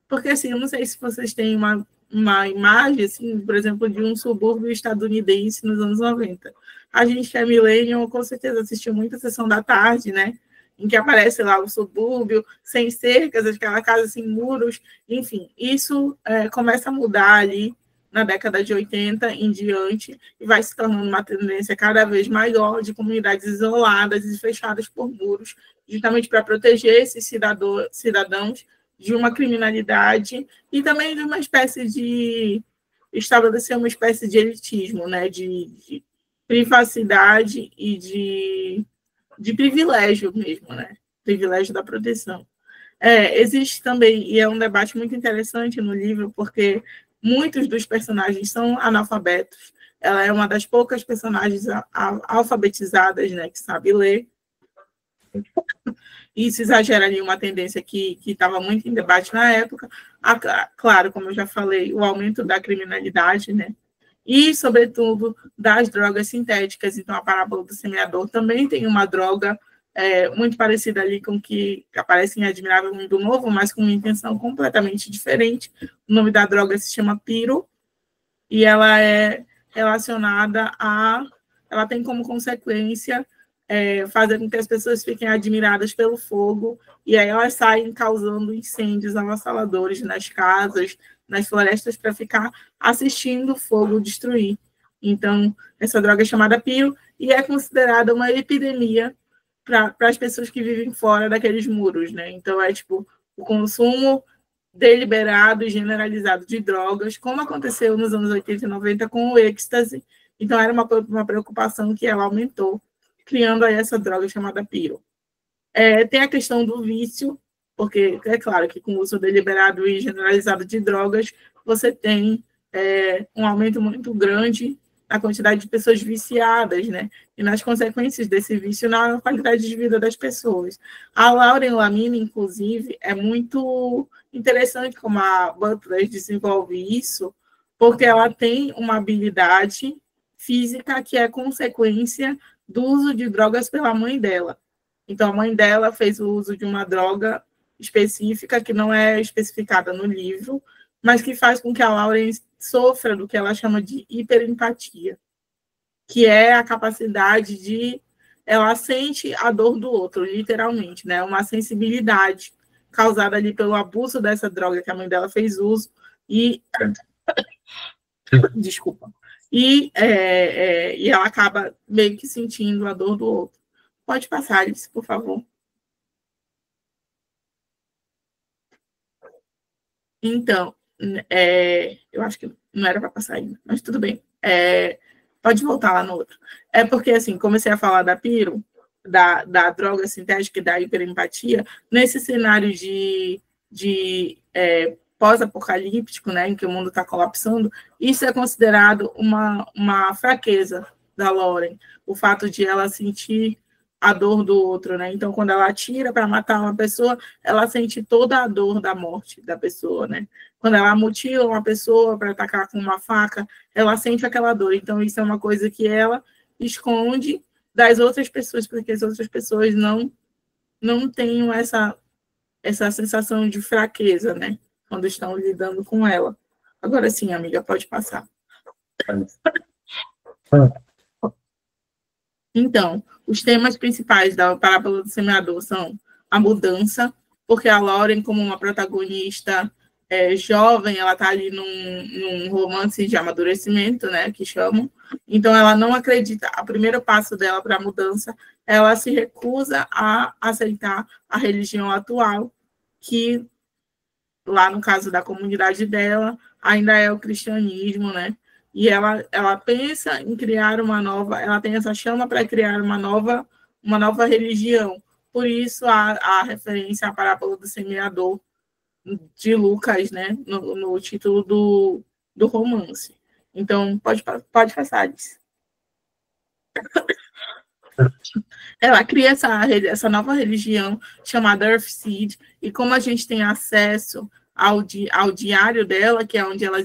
porque, assim, eu não sei se vocês têm uma imagem, assim, por exemplo, de um subúrbio estadunidense nos anos 90. A gente que é millennial, com certeza assistiu muito a Sessão da Tarde, né? Em que aparece lá o subúrbio, sem cercas, aquela casa sem muros, enfim. Isso começa a mudar ali na década de 80 em diante, e vai se tornando uma tendência cada vez maior de comunidades isoladas e fechadas por muros, justamente para proteger esses cidadãos de uma criminalidade e também de uma espécie de estabelecer uma espécie de elitismo, né, de privacidade e de privilégio mesmo, né, privilégio da proteção. Existe também, e é um debate muito interessante no livro, porque muitos dos personagens são analfabetos. Ela é uma das poucas personagens alfabetizadas, né, que sabe ler. Isso exageraria uma tendência que estava muito em debate na época. Claro, como eu já falei, o aumento da criminalidade, né? E, sobretudo, das drogas sintéticas. Então, a Parábola do Semeador também tem uma droga muito parecida ali com que aparece em Admirável Mundo Novo, mas com uma intenção completamente diferente. O nome da droga se chama piro, e ela é relacionada ela tem como consequência fazer com que as pessoas fiquem admiradas pelo fogo, e aí elas saem causando incêndios avassaladores nas casas, nas florestas, para ficar assistindo o fogo destruir. Então, essa droga é chamada piro, e é considerada uma epidemia para as pessoas que vivem fora daqueles muros, né? Então, tipo, o consumo deliberado e generalizado de drogas, como aconteceu nos anos 80 e 90 com o êxtase. Então, era uma preocupação que ela aumentou, criando aí essa droga chamada piro. Tem a questão do vício, porque é claro que com o uso deliberado e generalizado de drogas, você tem um aumento muito grande na quantidade de pessoas viciadas, né? E nas consequências desse vício na qualidade de vida das pessoas. A Lauren Lamine, inclusive, é muito interessante como a Butler desenvolve isso, porque ela tem uma habilidade física que é consequência do uso de drogas pela mãe dela. Então, a mãe dela fez o uso de uma droga específica, que não é especificada no livro, mas que faz com que a Lauren sofra do que ela chama de hiperempatia, que é a capacidade de... Ela sente a dor do outro, literalmente, né? Uma sensibilidade causada ali pelo abuso dessa droga que a mãe dela fez uso e... Desculpa. E ela acaba meio que sentindo a dor do outro. Pode passar, Alice, por favor. Então, eu acho que não era para passar ainda, mas tudo bem. Pode voltar lá no outro. É porque, assim, comecei a falar da piro, da droga sintética e da hiperempatia, nesse cenário de pós-apocalíptico, né, em que o mundo está colapsando, isso é considerado uma fraqueza da Lauren, o fato de ela sentir a dor do outro, né? Então, quando ela atira para matar uma pessoa, ela sente toda a dor da morte da pessoa, né? Quando ela mutila uma pessoa para atacar com uma faca, ela sente aquela dor. Então, isso é uma coisa que ela esconde das outras pessoas, porque as outras pessoas não tenham essa sensação de fraqueza, né? Quando estão lidando com ela. Agora sim, amiga, pode passar. Então, os temas principais da Parábola do Semeador são a mudança, porque a Lauren, como uma protagonista jovem, ela está ali num romance de amadurecimento, né, que chamam. Então, ela não acredita. O primeiro passo dela para a mudança, ela se recusa a aceitar a religião atual, que, lá no caso da comunidade dela, ainda é o cristianismo, né? E ela pensa em criar ela tem essa chama para criar uma nova religião. Por isso, a referência à parábola do semeador de Lucas, né, no título do romance. Então, pode passar, Alice. Ela cria essa nova religião chamada Earthseed, e como a gente tem acesso ao diário dela, que é onde ela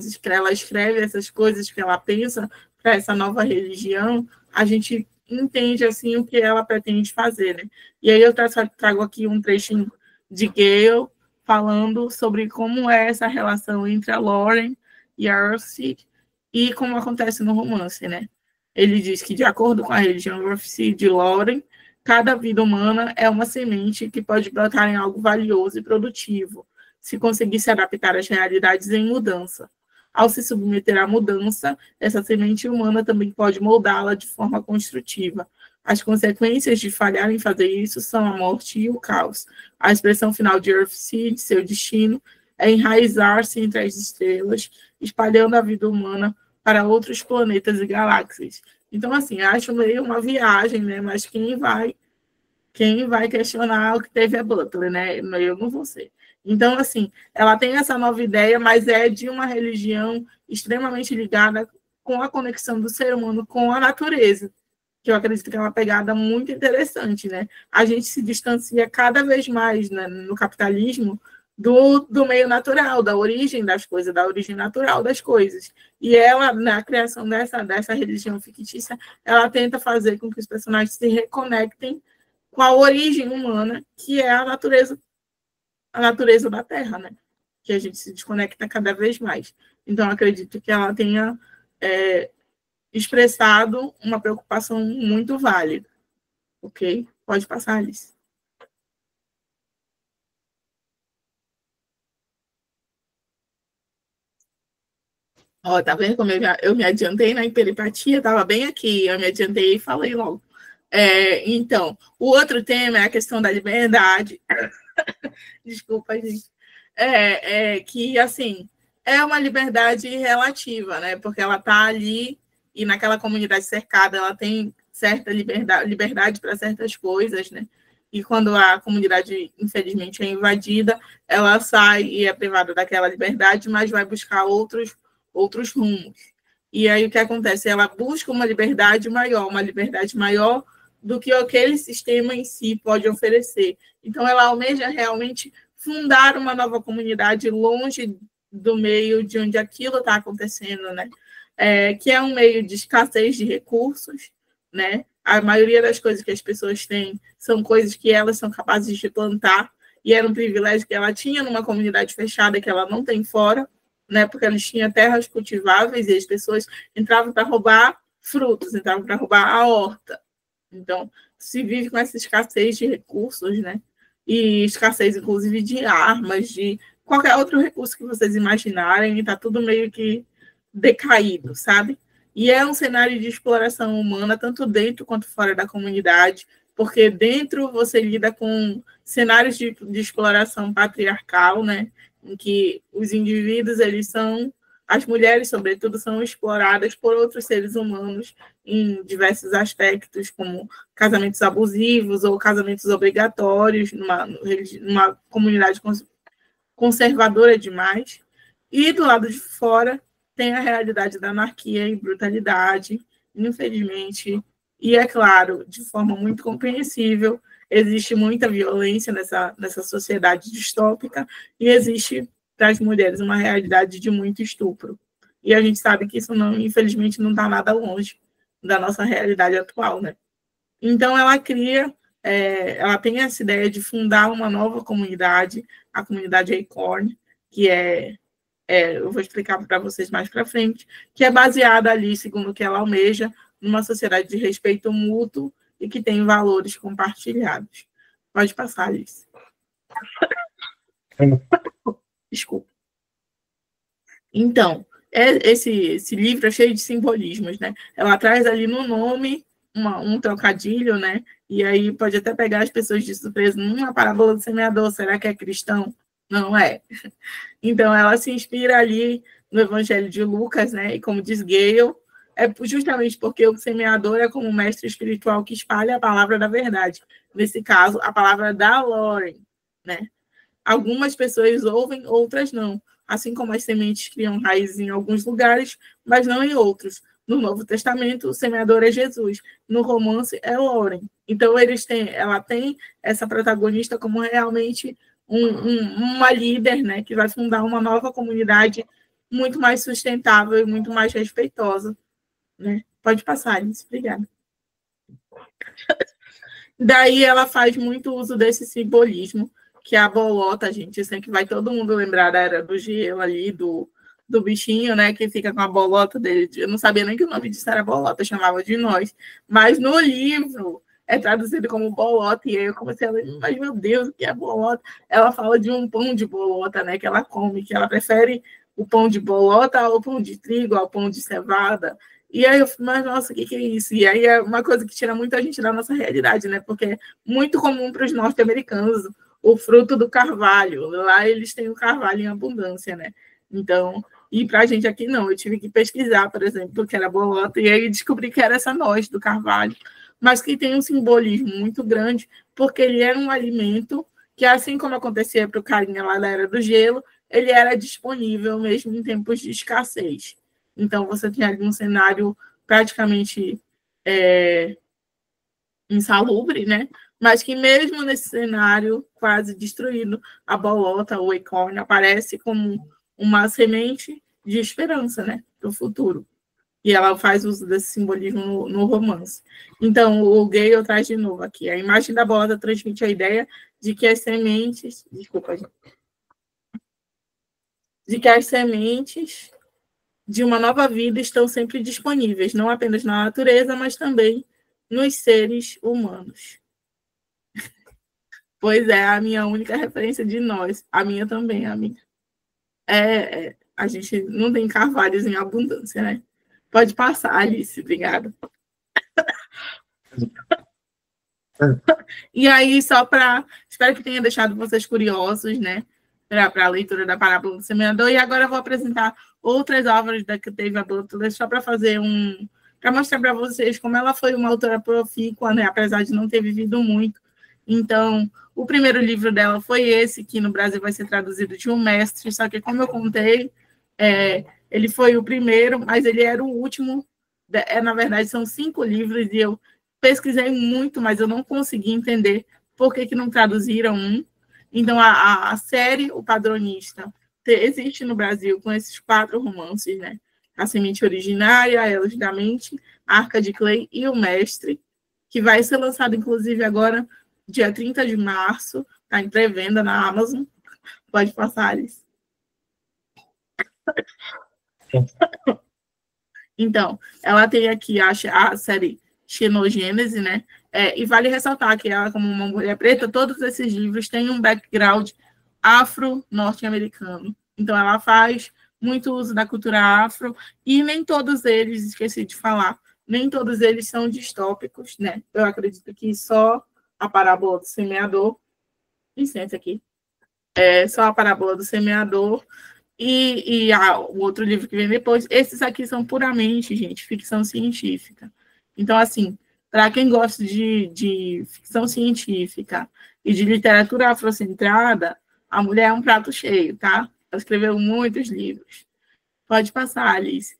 escreve essas coisas que ela pensa para essa nova religião, a gente entende assim o que ela pretende fazer, né? E aí eu trago aqui um trechinho de Gale falando sobre como é essa relação entre a Lauren e a Earthseed e como acontece no romance, né? Ele diz que, de acordo com a religião Earthseed de Lauren, cada vida humana é uma semente que pode brotar em algo valioso e produtivo, se conseguir se adaptar às realidades em mudança. Ao se submeter à mudança, essa semente humana também pode moldá-la de forma construtiva. As consequências de falhar em fazer isso são a morte e o caos. A expressão final de Earthseed, seu destino, é enraizar-se entre as estrelas, espalhando a vida humana para outros planetas e galáxias. Então, assim, acho meio uma viagem, né? Mas quem vai questionar o que teve a Butler, né? Eu não vou ser. Então, assim, ela tem essa nova ideia, mas é de uma religião extremamente ligada com a conexão do ser humano com a natureza, que eu acredito que é uma pegada muito interessante, né? A gente se distancia cada vez mais, né, no capitalismo do meio natural, da origem das coisas, da origem natural das coisas. E ela, na criação dessa religião fictícia, ela tenta fazer com que os personagens se reconectem com a origem humana, que é a natureza da Terra, né? Que a gente se desconecta cada vez mais. Então, acredito que ela tenha expressado uma preocupação muito válida. Ok? Pode passar, Alice. Ó, tá vendo como eu me adiantei na hiperempatia? Estava bem aqui, eu me adiantei e falei logo. Então, o outro tema é a questão da liberdade. Desculpa, gente. Que, assim, é uma liberdade relativa, né? Porque ela está ali e naquela comunidade cercada, ela tem certa liberdade para certas coisas, né? E quando a comunidade, infelizmente, é invadida, ela sai e é privada daquela liberdade, mas vai buscar outros rumos. E aí o que acontece? Ela busca uma liberdade maior do que aquele sistema em si pode oferecer. Então, ela almeja realmente fundar uma nova comunidade longe do meio de onde aquilo está acontecendo, né? Que é um meio de escassez de recursos, né? A maioria das coisas que as pessoas têm são coisas que elas são capazes de plantar, e era um privilégio que ela tinha numa comunidade fechada que ela não tem fora, né? Porque eles tinham terras cultiváveis e as pessoas entravam para roubar frutos, entravam para roubar a horta. Então, se vive com essa escassez de recursos, né? E escassez, inclusive, de armas, de qualquer outro recurso que vocês imaginarem, está tudo meio que decaído, sabe? E é um cenário de exploração humana, tanto dentro quanto fora da comunidade, porque dentro você lida com cenários de exploração patriarcal, né? Em que os indivíduos, as mulheres, sobretudo, são exploradas por outros seres humanos em diversos aspectos, como casamentos abusivos ou casamentos obrigatórios, numa comunidade conservadora demais. E do lado de fora tem a realidade da anarquia e brutalidade, infelizmente, e é claro, de forma muito compreensível, existe muita violência nessa sociedade distópica e existe para as mulheres uma realidade de muito estupro. E a gente sabe que isso, infelizmente, não está nada longe da nossa realidade atual, né? Então, ela tem essa ideia de fundar uma nova comunidade, a comunidade Acorn, que eu vou explicar para vocês mais para frente, que é baseada ali, segundo o que ela almeja, numa sociedade de respeito mútuo e que tem valores compartilhados. Pode passar, Alice. Desculpa. Então, esse livro é cheio de simbolismos, né? Ela traz ali no nome um trocadilho, né? E aí pode até pegar as pessoas de surpresa. A parábola do semeador, será que é cristão? Não é. Então, ela se inspira ali no Evangelho de Lucas, né? E como diz Gale, é justamente porque o semeador é como um mestre espiritual que espalha a palavra da verdade. Nesse caso, a palavra da Lauren, né? Algumas pessoas ouvem, outras não. Assim como as sementes criam raízes em alguns lugares, mas não em outros. No Novo Testamento, o semeador é Jesus. No romance, é Lauren. Então, ela tem essa protagonista como realmente uma líder, né, que vai fundar uma nova comunidade muito mais sustentável e muito mais respeitosa. Né? Pode passar, Alice. Obrigada. Daí ela faz muito uso desse simbolismo, que é a bolota, gente. Assim, que vai todo mundo lembrar da Era do Gelo ali, do bichinho, né, que fica com a bolota dele. Eu não sabia nem que o nome disso era bolota, eu chamava de nós. Mas no livro é traduzido como bolota, e aí eu comecei a ler, mas meu Deus, o que é bolota? Ela fala de um pão de bolota, né, que ela come, que ela prefere o pão de bolota ao pão de trigo, ao pão de cevada. E aí eu falei, mas nossa, o que é isso? E aí é uma coisa que tira muita gente da nossa realidade, né, porque é muito comum para os norte-americanos o fruto do carvalho. Lá eles têm o carvalho em abundância, né? Então, e para a gente aqui não. Eu tive que pesquisar, por exemplo, o que era bolota, e aí descobri que era essa noz do carvalho, mas que tem um simbolismo muito grande, porque ele era um alimento que, assim como acontecia para o carinha lá da Era do Gelo, ele era disponível mesmo em tempos de escassez. Então, você tem ali um cenário praticamente insalubre, né? Mas que mesmo nesse cenário quase destruído, a bolota, o Acorn, aparece como uma semente de esperança, né? Do futuro. E ela faz uso desse simbolismo no romance. Então, o Gale traz de novo aqui. A imagem da bolota transmite a ideia de que as sementes... Desculpa, gente. De que as sementes de uma nova vida estão sempre disponíveis, não apenas na natureza, mas também nos seres humanos. Pois é, a minha única referência de nós. A minha também, amiga. A gente não tem carvalhos em abundância, né? Pode passar, Alice, obrigada. E aí, espero que tenha deixado vocês curiosos, né? Para a leitura da parábola do semeador. E agora eu vou apresentar outras obras da Octavia Butler, só para fazer para mostrar para vocês como ela foi uma autora profícua, né? Apesar de não ter vivido muito. Então, o primeiro livro dela foi esse, que no Brasil vai ser traduzido de Um Mestre, só que, como eu contei, Ele foi o primeiro, mas ele era o último. Na verdade, são 5 livros e eu pesquisei muito, mas eu não consegui entender por que não traduziram um. Então, a série O Padronista existe no Brasil com esses 4 romances, né? A Semente Originária, A Elos da Mente, A Arca de Clay e O Mestre, que vai ser lançado, inclusive, agora, dia 30 de março, está em pré-venda na Amazon. Pode passar, Alice. Então, ela tem aqui a série Xenogênese, né? E vale ressaltar que ela, como uma mulher preta, todos esses livros têm um background afro-norte-americano. Então, ela faz muito uso da cultura afro, e nem todos eles, esqueci de falar, nem todos eles são distópicos, né? Eu acredito que só a Parábola do Semeador, licença aqui, só a Parábola do Semeador e o outro livro que vem depois, esses aqui são puramente, gente, ficção científica. Então, assim, para quem gosta de ficção científica e de literatura afrocentrada, a mulher é um prato cheio, tá? Ela escreveu muitos livros. Pode passar, Alice.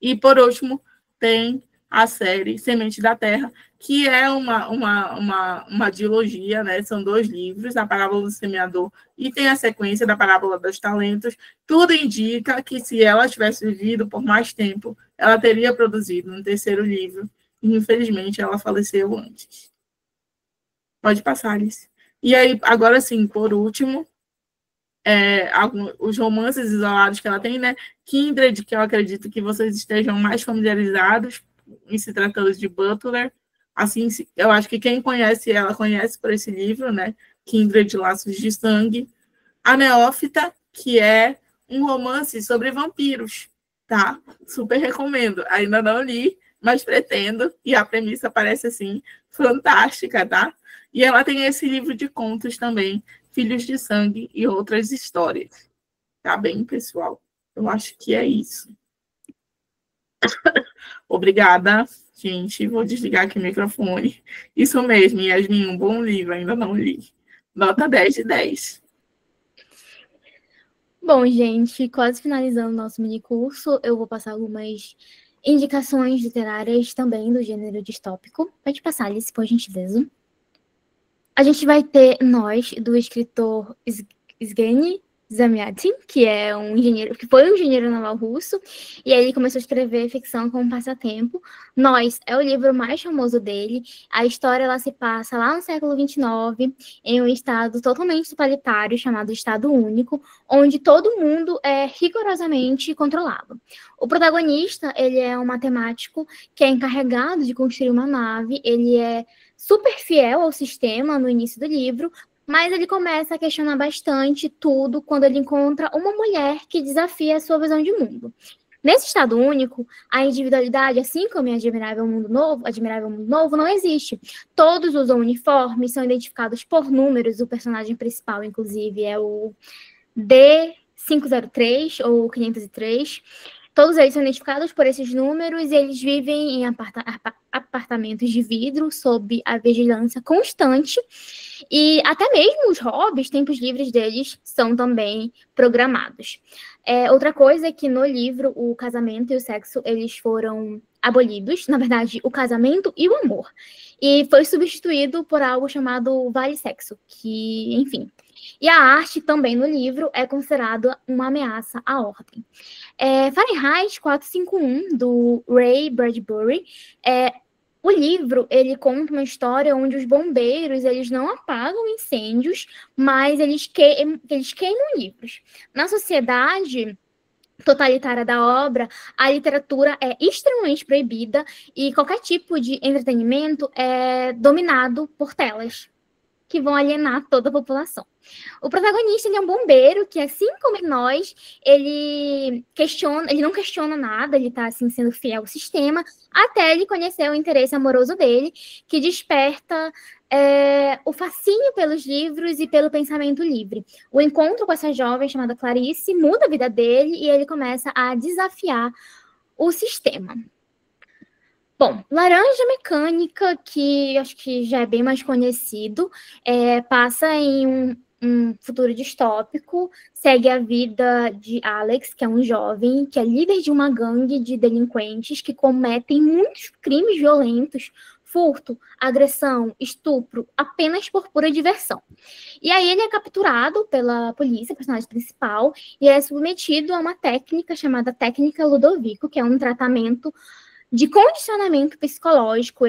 E, por último, tem a série Semente da Terra, que é uma dilogia, né? São 2 livros, a Parábola do Semeador e tem a sequência da Parábola dos Talentos. Tudo indica que, se ela tivesse vivido por mais tempo, ela teria produzido um 3º livro. E, infelizmente, ela faleceu antes. Pode passar, Alice. E aí, agora sim, por último, os romances isolados que ela tem, né? Kindred, que eu acredito que vocês estejam mais familiarizados em se tratando de Butler. Assim, eu acho que quem conhece ela conhece por esse livro, né? Kindred, Laços de Sangue. A Neófita, que é um romance sobre vampiros, tá? Super recomendo. Ainda não li, mas pretendo, e a premissa parece, assim, fantástica, tá? E ela tem esse livro de contos também, Filhos de Sangue e Outras Histórias. Tá bem, pessoal? Eu acho que é isso. Obrigada, gente. Vou desligar aqui o microfone. Isso mesmo, Yasmin, um bom livro, ainda não li. Nota 10 de 10. Bom, gente, quase finalizando o nosso minicurso, eu vou passar algumas indicações literárias também do gênero distópico. Pode passar, Alice, por gentileza. A gente vai ter Nós, do escritor Evgeny Zamyatin, que é um engenheiro, que foi um engenheiro naval russo, e aí ele começou a escrever ficção como passatempo. Nós é o livro mais famoso dele. A história ela se passa lá no século XXIX, em um estado totalmente totalitário, chamado Estado Único, onde todo mundo é rigorosamente controlado. O protagonista, ele é um matemático que é encarregado de construir uma nave, ele é super fiel ao sistema no início do livro, mas ele começa a questionar bastante tudo quando ele encontra uma mulher que desafia a sua visão de mundo. Nesse Estado Único, a individualidade, assim como em Admirável Mundo Novo, não existe. Todos usam uniformes, são identificados por números, o personagem principal, inclusive, é o D503 ou 503. Todos eles são identificados por esses números e eles vivem em apartamentos de vidro sob a vigilância constante. E até mesmo os hobbies, tempos livres deles, são também programados. Outra coisa é que no livro o casamento e o sexo eles foram abolidos, na verdade, o casamento e o amor. E foi substituído por algo chamado vale-sexo, que, enfim... E a arte também no livro é considerada uma ameaça à ordem. Fahrenheit 451, do Ray Bradbury, o livro ele conta uma história onde os bombeiros eles não apagam incêndios, mas eles queimam livros. Na sociedade totalitária da obra, a literatura é extremamente proibida e qualquer tipo de entretenimento é dominado por telas, que vão alienar toda a população. O protagonista ele é um bombeiro que, assim como nós, ele não questiona nada, ele está assim, sendo fiel ao sistema, até ele conhecer o interesse amoroso dele, que desperta o fascínio pelos livros e pelo pensamento livre. O encontro com essa jovem chamada Clarice muda a vida dele e ele começa a desafiar o sistema. Bom, Laranja Mecânica, que acho que já é bem mais conhecido, passa em um futuro distópico, segue a vida de Alex, que é um jovem, que é líder de uma gangue de delinquentes que cometem muitos crimes violentos, furto, agressão, estupro, apenas por pura diversão. E aí ele é capturado pela polícia, personagem principal, e é submetido a uma técnica chamada técnica Ludovico, que é um tratamento de condicionamento psicológico.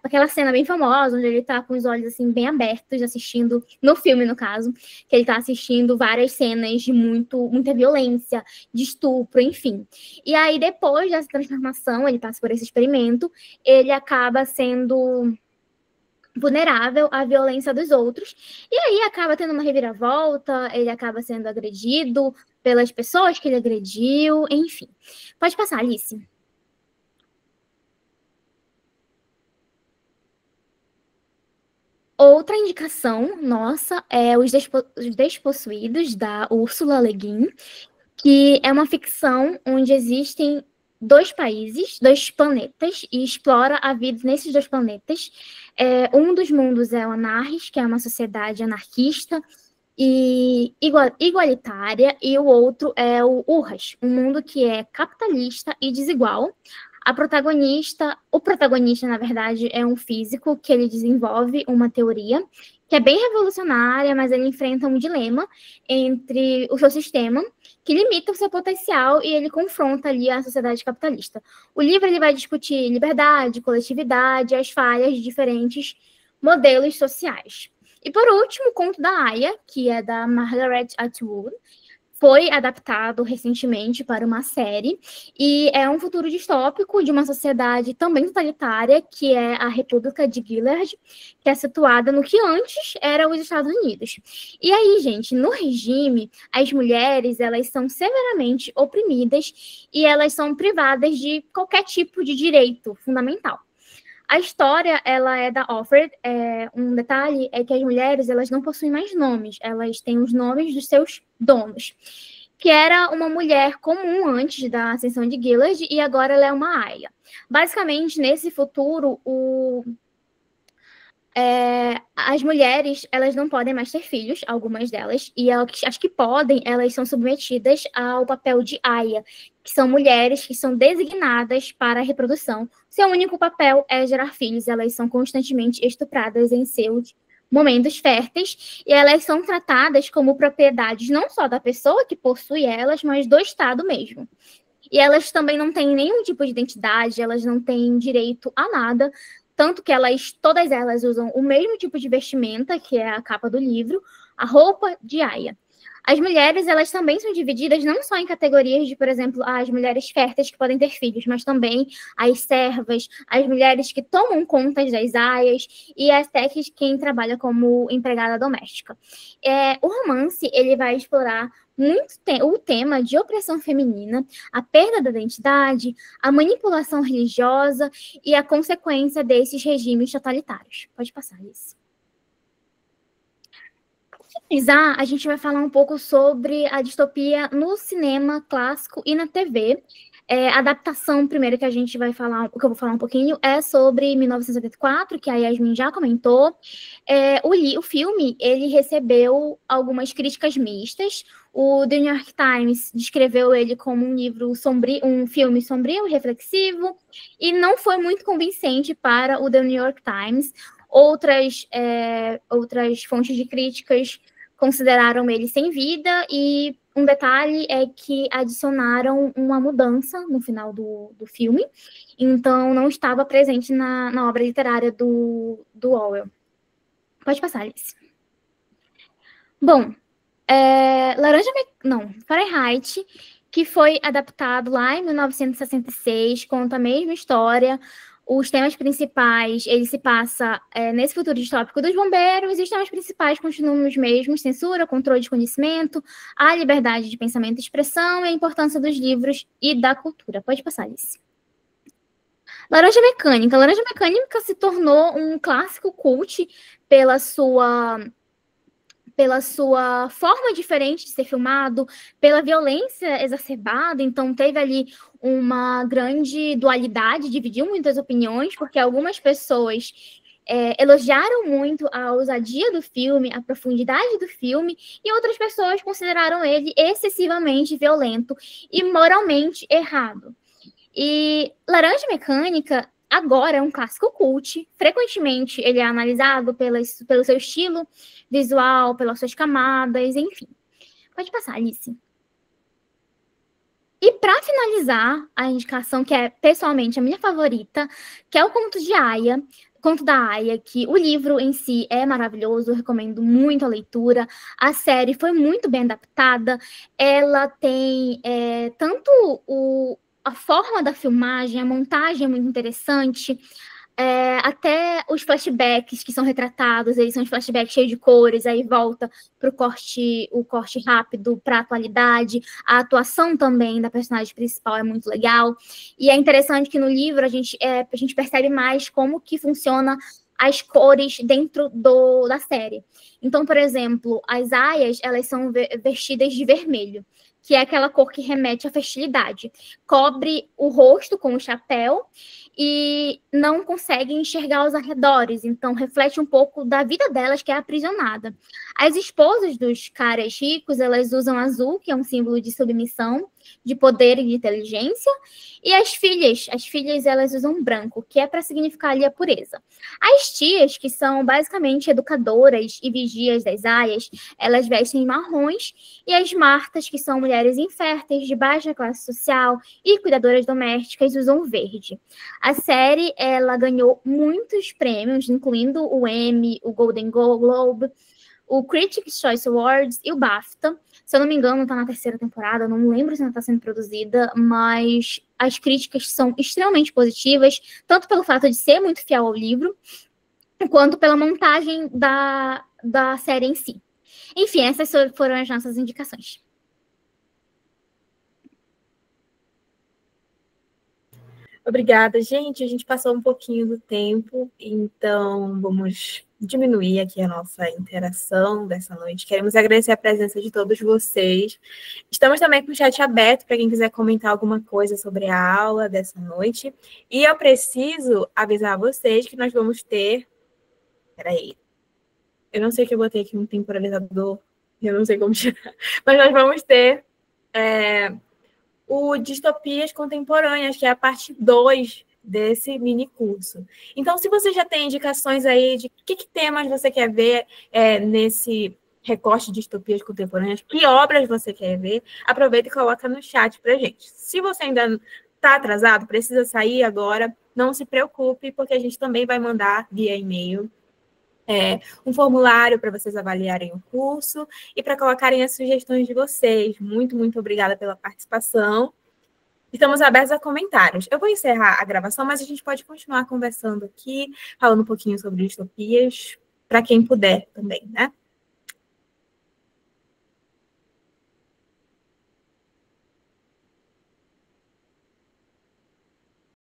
Aquela cena bem famosa, onde ele está com os olhos assim bem abertos, assistindo, no filme, no caso, que ele está assistindo várias cenas de muita violência, de estupro, enfim. E aí, depois dessa transformação, ele passa por esse experimento, ele acaba sendo vulnerável à violência dos outros, e aí acaba tendo uma reviravolta, ele acaba sendo agredido pelas pessoas que ele agrediu, enfim. Pode passar, Alice. Outra indicação nossa é Os Despossuídos, da Ursula Le Guin, que é uma ficção onde existem 2 países, 2 planetas, e explora a vida nesses 2 planetas. Um dos mundos é o Anarres, que é uma sociedade anarquista e igualitária, e o outro é o Urras, um mundo que é capitalista e desigual. O protagonista, na verdade, é um físico que ele desenvolve uma teoria que é bem revolucionária, mas ele enfrenta um dilema entre o seu sistema, que limita o seu potencial, e ele confronta ali a sociedade capitalista. O livro ele vai discutir liberdade, coletividade, as falhas de diferentes modelos sociais. E, por último, o Conto da Aya, que é da Margaret Atwood, foi adaptado recentemente para uma série, e é um futuro distópico de uma sociedade também totalitária, que é a República de Gilead, que é situada no que antes era os Estados Unidos. E aí, gente, no regime, as mulheres, elas são severamente oprimidas e elas são privadas de qualquer tipo de direito fundamental. A história, ela é da Offred. Um detalhe é que as mulheres, elas não possuem mais nomes, elas têm os nomes dos seus donos, que era uma mulher comum antes da ascensão de Gilead, e agora ela é uma aia. Basicamente, nesse futuro, as mulheres, elas não podem mais ter filhos, algumas delas, e as que podem, elas são submetidas ao papel de aia, que são mulheres que são designadas para a reprodução. Seu único papel é gerar filhos, elas são constantemente estupradas em seus momentos férteis, e elas são tratadas como propriedades não só da pessoa que possui elas, mas do Estado mesmo. E elas também não têm nenhum tipo de identidade, elas não têm direito a nada, tanto que todas elas usam o mesmo tipo de vestimenta, que é a capa do livro, a roupa de aia. As mulheres, elas também são divididas não só em categorias de, por exemplo, as mulheres férteis que podem ter filhos, mas também as servas, as mulheres que tomam conta das aias e até quem trabalha como empregada doméstica. O romance, ele vai explorar muito o tema de opressão feminina, a perda da identidade, a manipulação religiosa e a consequência desses regimes totalitários. Pode passar, Alice. Para finalizar, a gente vai falar um pouco sobre a distopia no cinema clássico e na TV. A adaptação, primeiro, que eu vou falar um pouquinho, é sobre 1984, que a Yasmin já comentou. O filme, ele recebeu algumas críticas mistas. O The New York Times descreveu ele como um filme sombrio e reflexivo, e não foi muito convincente para o The New York Times. Outras fontes de críticas consideraram ele sem vida, e um detalhe é que adicionaram uma mudança no final do filme, então não estava presente na obra literária do Orwell. Pode passar, Alice. Bom, Fahrenheit, que foi adaptado lá em 1966, conta a mesma história. Os temas principais, ele se passa nesse futuro distópico dos bombeiros, e os temas principais continuam os mesmos: censura, controle de conhecimento, a liberdade de pensamento e expressão e a importância dos livros e da cultura. Pode passar, Alice. Laranja Mecânica. Laranja Mecânica se tornou um clássico cult pela sua forma diferente de ser filmado, pela violência exacerbada. Então teve ali uma grande dualidade, dividiu muitas opiniões, porque algumas pessoas elogiaram muito a ousadia do filme, a profundidade do filme, e outras pessoas consideraram ele excessivamente violento e moralmente errado. E Laranja Mecânica agora é um clássico cult. Frequentemente ele é analisado pelo seu estilo visual, pelas suas camadas, enfim. Pode passar, Alice. E para finalizar, a indicação que é pessoalmente a minha favorita, que é o Conto da Aya, que o livro em si é maravilhoso, eu recomendo muito a leitura. A série foi muito bem adaptada, ela tem a forma da filmagem, a montagem é muito interessante, até os flashbacks que são retratados, eles são flashbacks cheios de cores, aí volta para o corte rápido para a atualidade. A atuação também da personagem principal é muito legal, e é interessante que no livro a gente percebe mais como que funciona as cores dentro da série. Então, por exemplo, as aias, elas são vestidas de vermelho, que é aquela cor que remete à fertilidade. Cobre o rosto com o chapéu e não conseguem enxergar os arredores, então reflete um pouco da vida delas, que é aprisionada. As esposas dos caras ricos, elas usam azul, que é um símbolo de submissão, de poder e de inteligência, e as filhas elas usam branco, que é para significar ali a pureza. As tias, que são basicamente educadoras e vigias das aias, elas vestem marrons, e as martas, que são mulheres inférteis, de baixa classe social e cuidadoras domésticas, usam verde. A série, ela ganhou muitos prêmios, incluindo o Emmy, o Golden Globe, o Critics' Choice Awards e o BAFTA. Se eu não me engano, está na 3ª temporada, eu não lembro se ainda está sendo produzida, mas as críticas são extremamente positivas, tanto pelo fato de ser muito fiel ao livro, quanto pela montagem da série em si. Enfim, essas foram as nossas indicações. Obrigada, gente. A gente passou um pouquinho do tempo, então vamos diminuir aqui a nossa interação dessa noite. Queremos agradecer a presença de todos vocês. Estamos também com o chat aberto para quem quiser comentar alguma coisa sobre a aula dessa noite. E eu preciso avisar vocês que nós vamos ter... Peraí. Eu não sei o que eu botei aqui, um temporalizador. Eu não sei como tirar. Mas nós vamos ter... o Distopias Contemporâneas, que é a parte 2 desse mini curso. Então, se você já tem indicações aí de que temas você quer ver nesse recorte de distopias contemporâneas, que obras você quer ver, aproveita e coloca no chat pra gente. Se você ainda está atrasado, precisa sair agora, não se preocupe, porque a gente também vai mandar via e-mail um formulário para vocês avaliarem o curso e para colocarem as sugestões de vocês. Muito, muito obrigada pela participação. Estamos abertos a comentários. Eu vou encerrar a gravação, mas a gente pode continuar conversando aqui, falando um pouquinho sobre distopias, para quem puder também, né?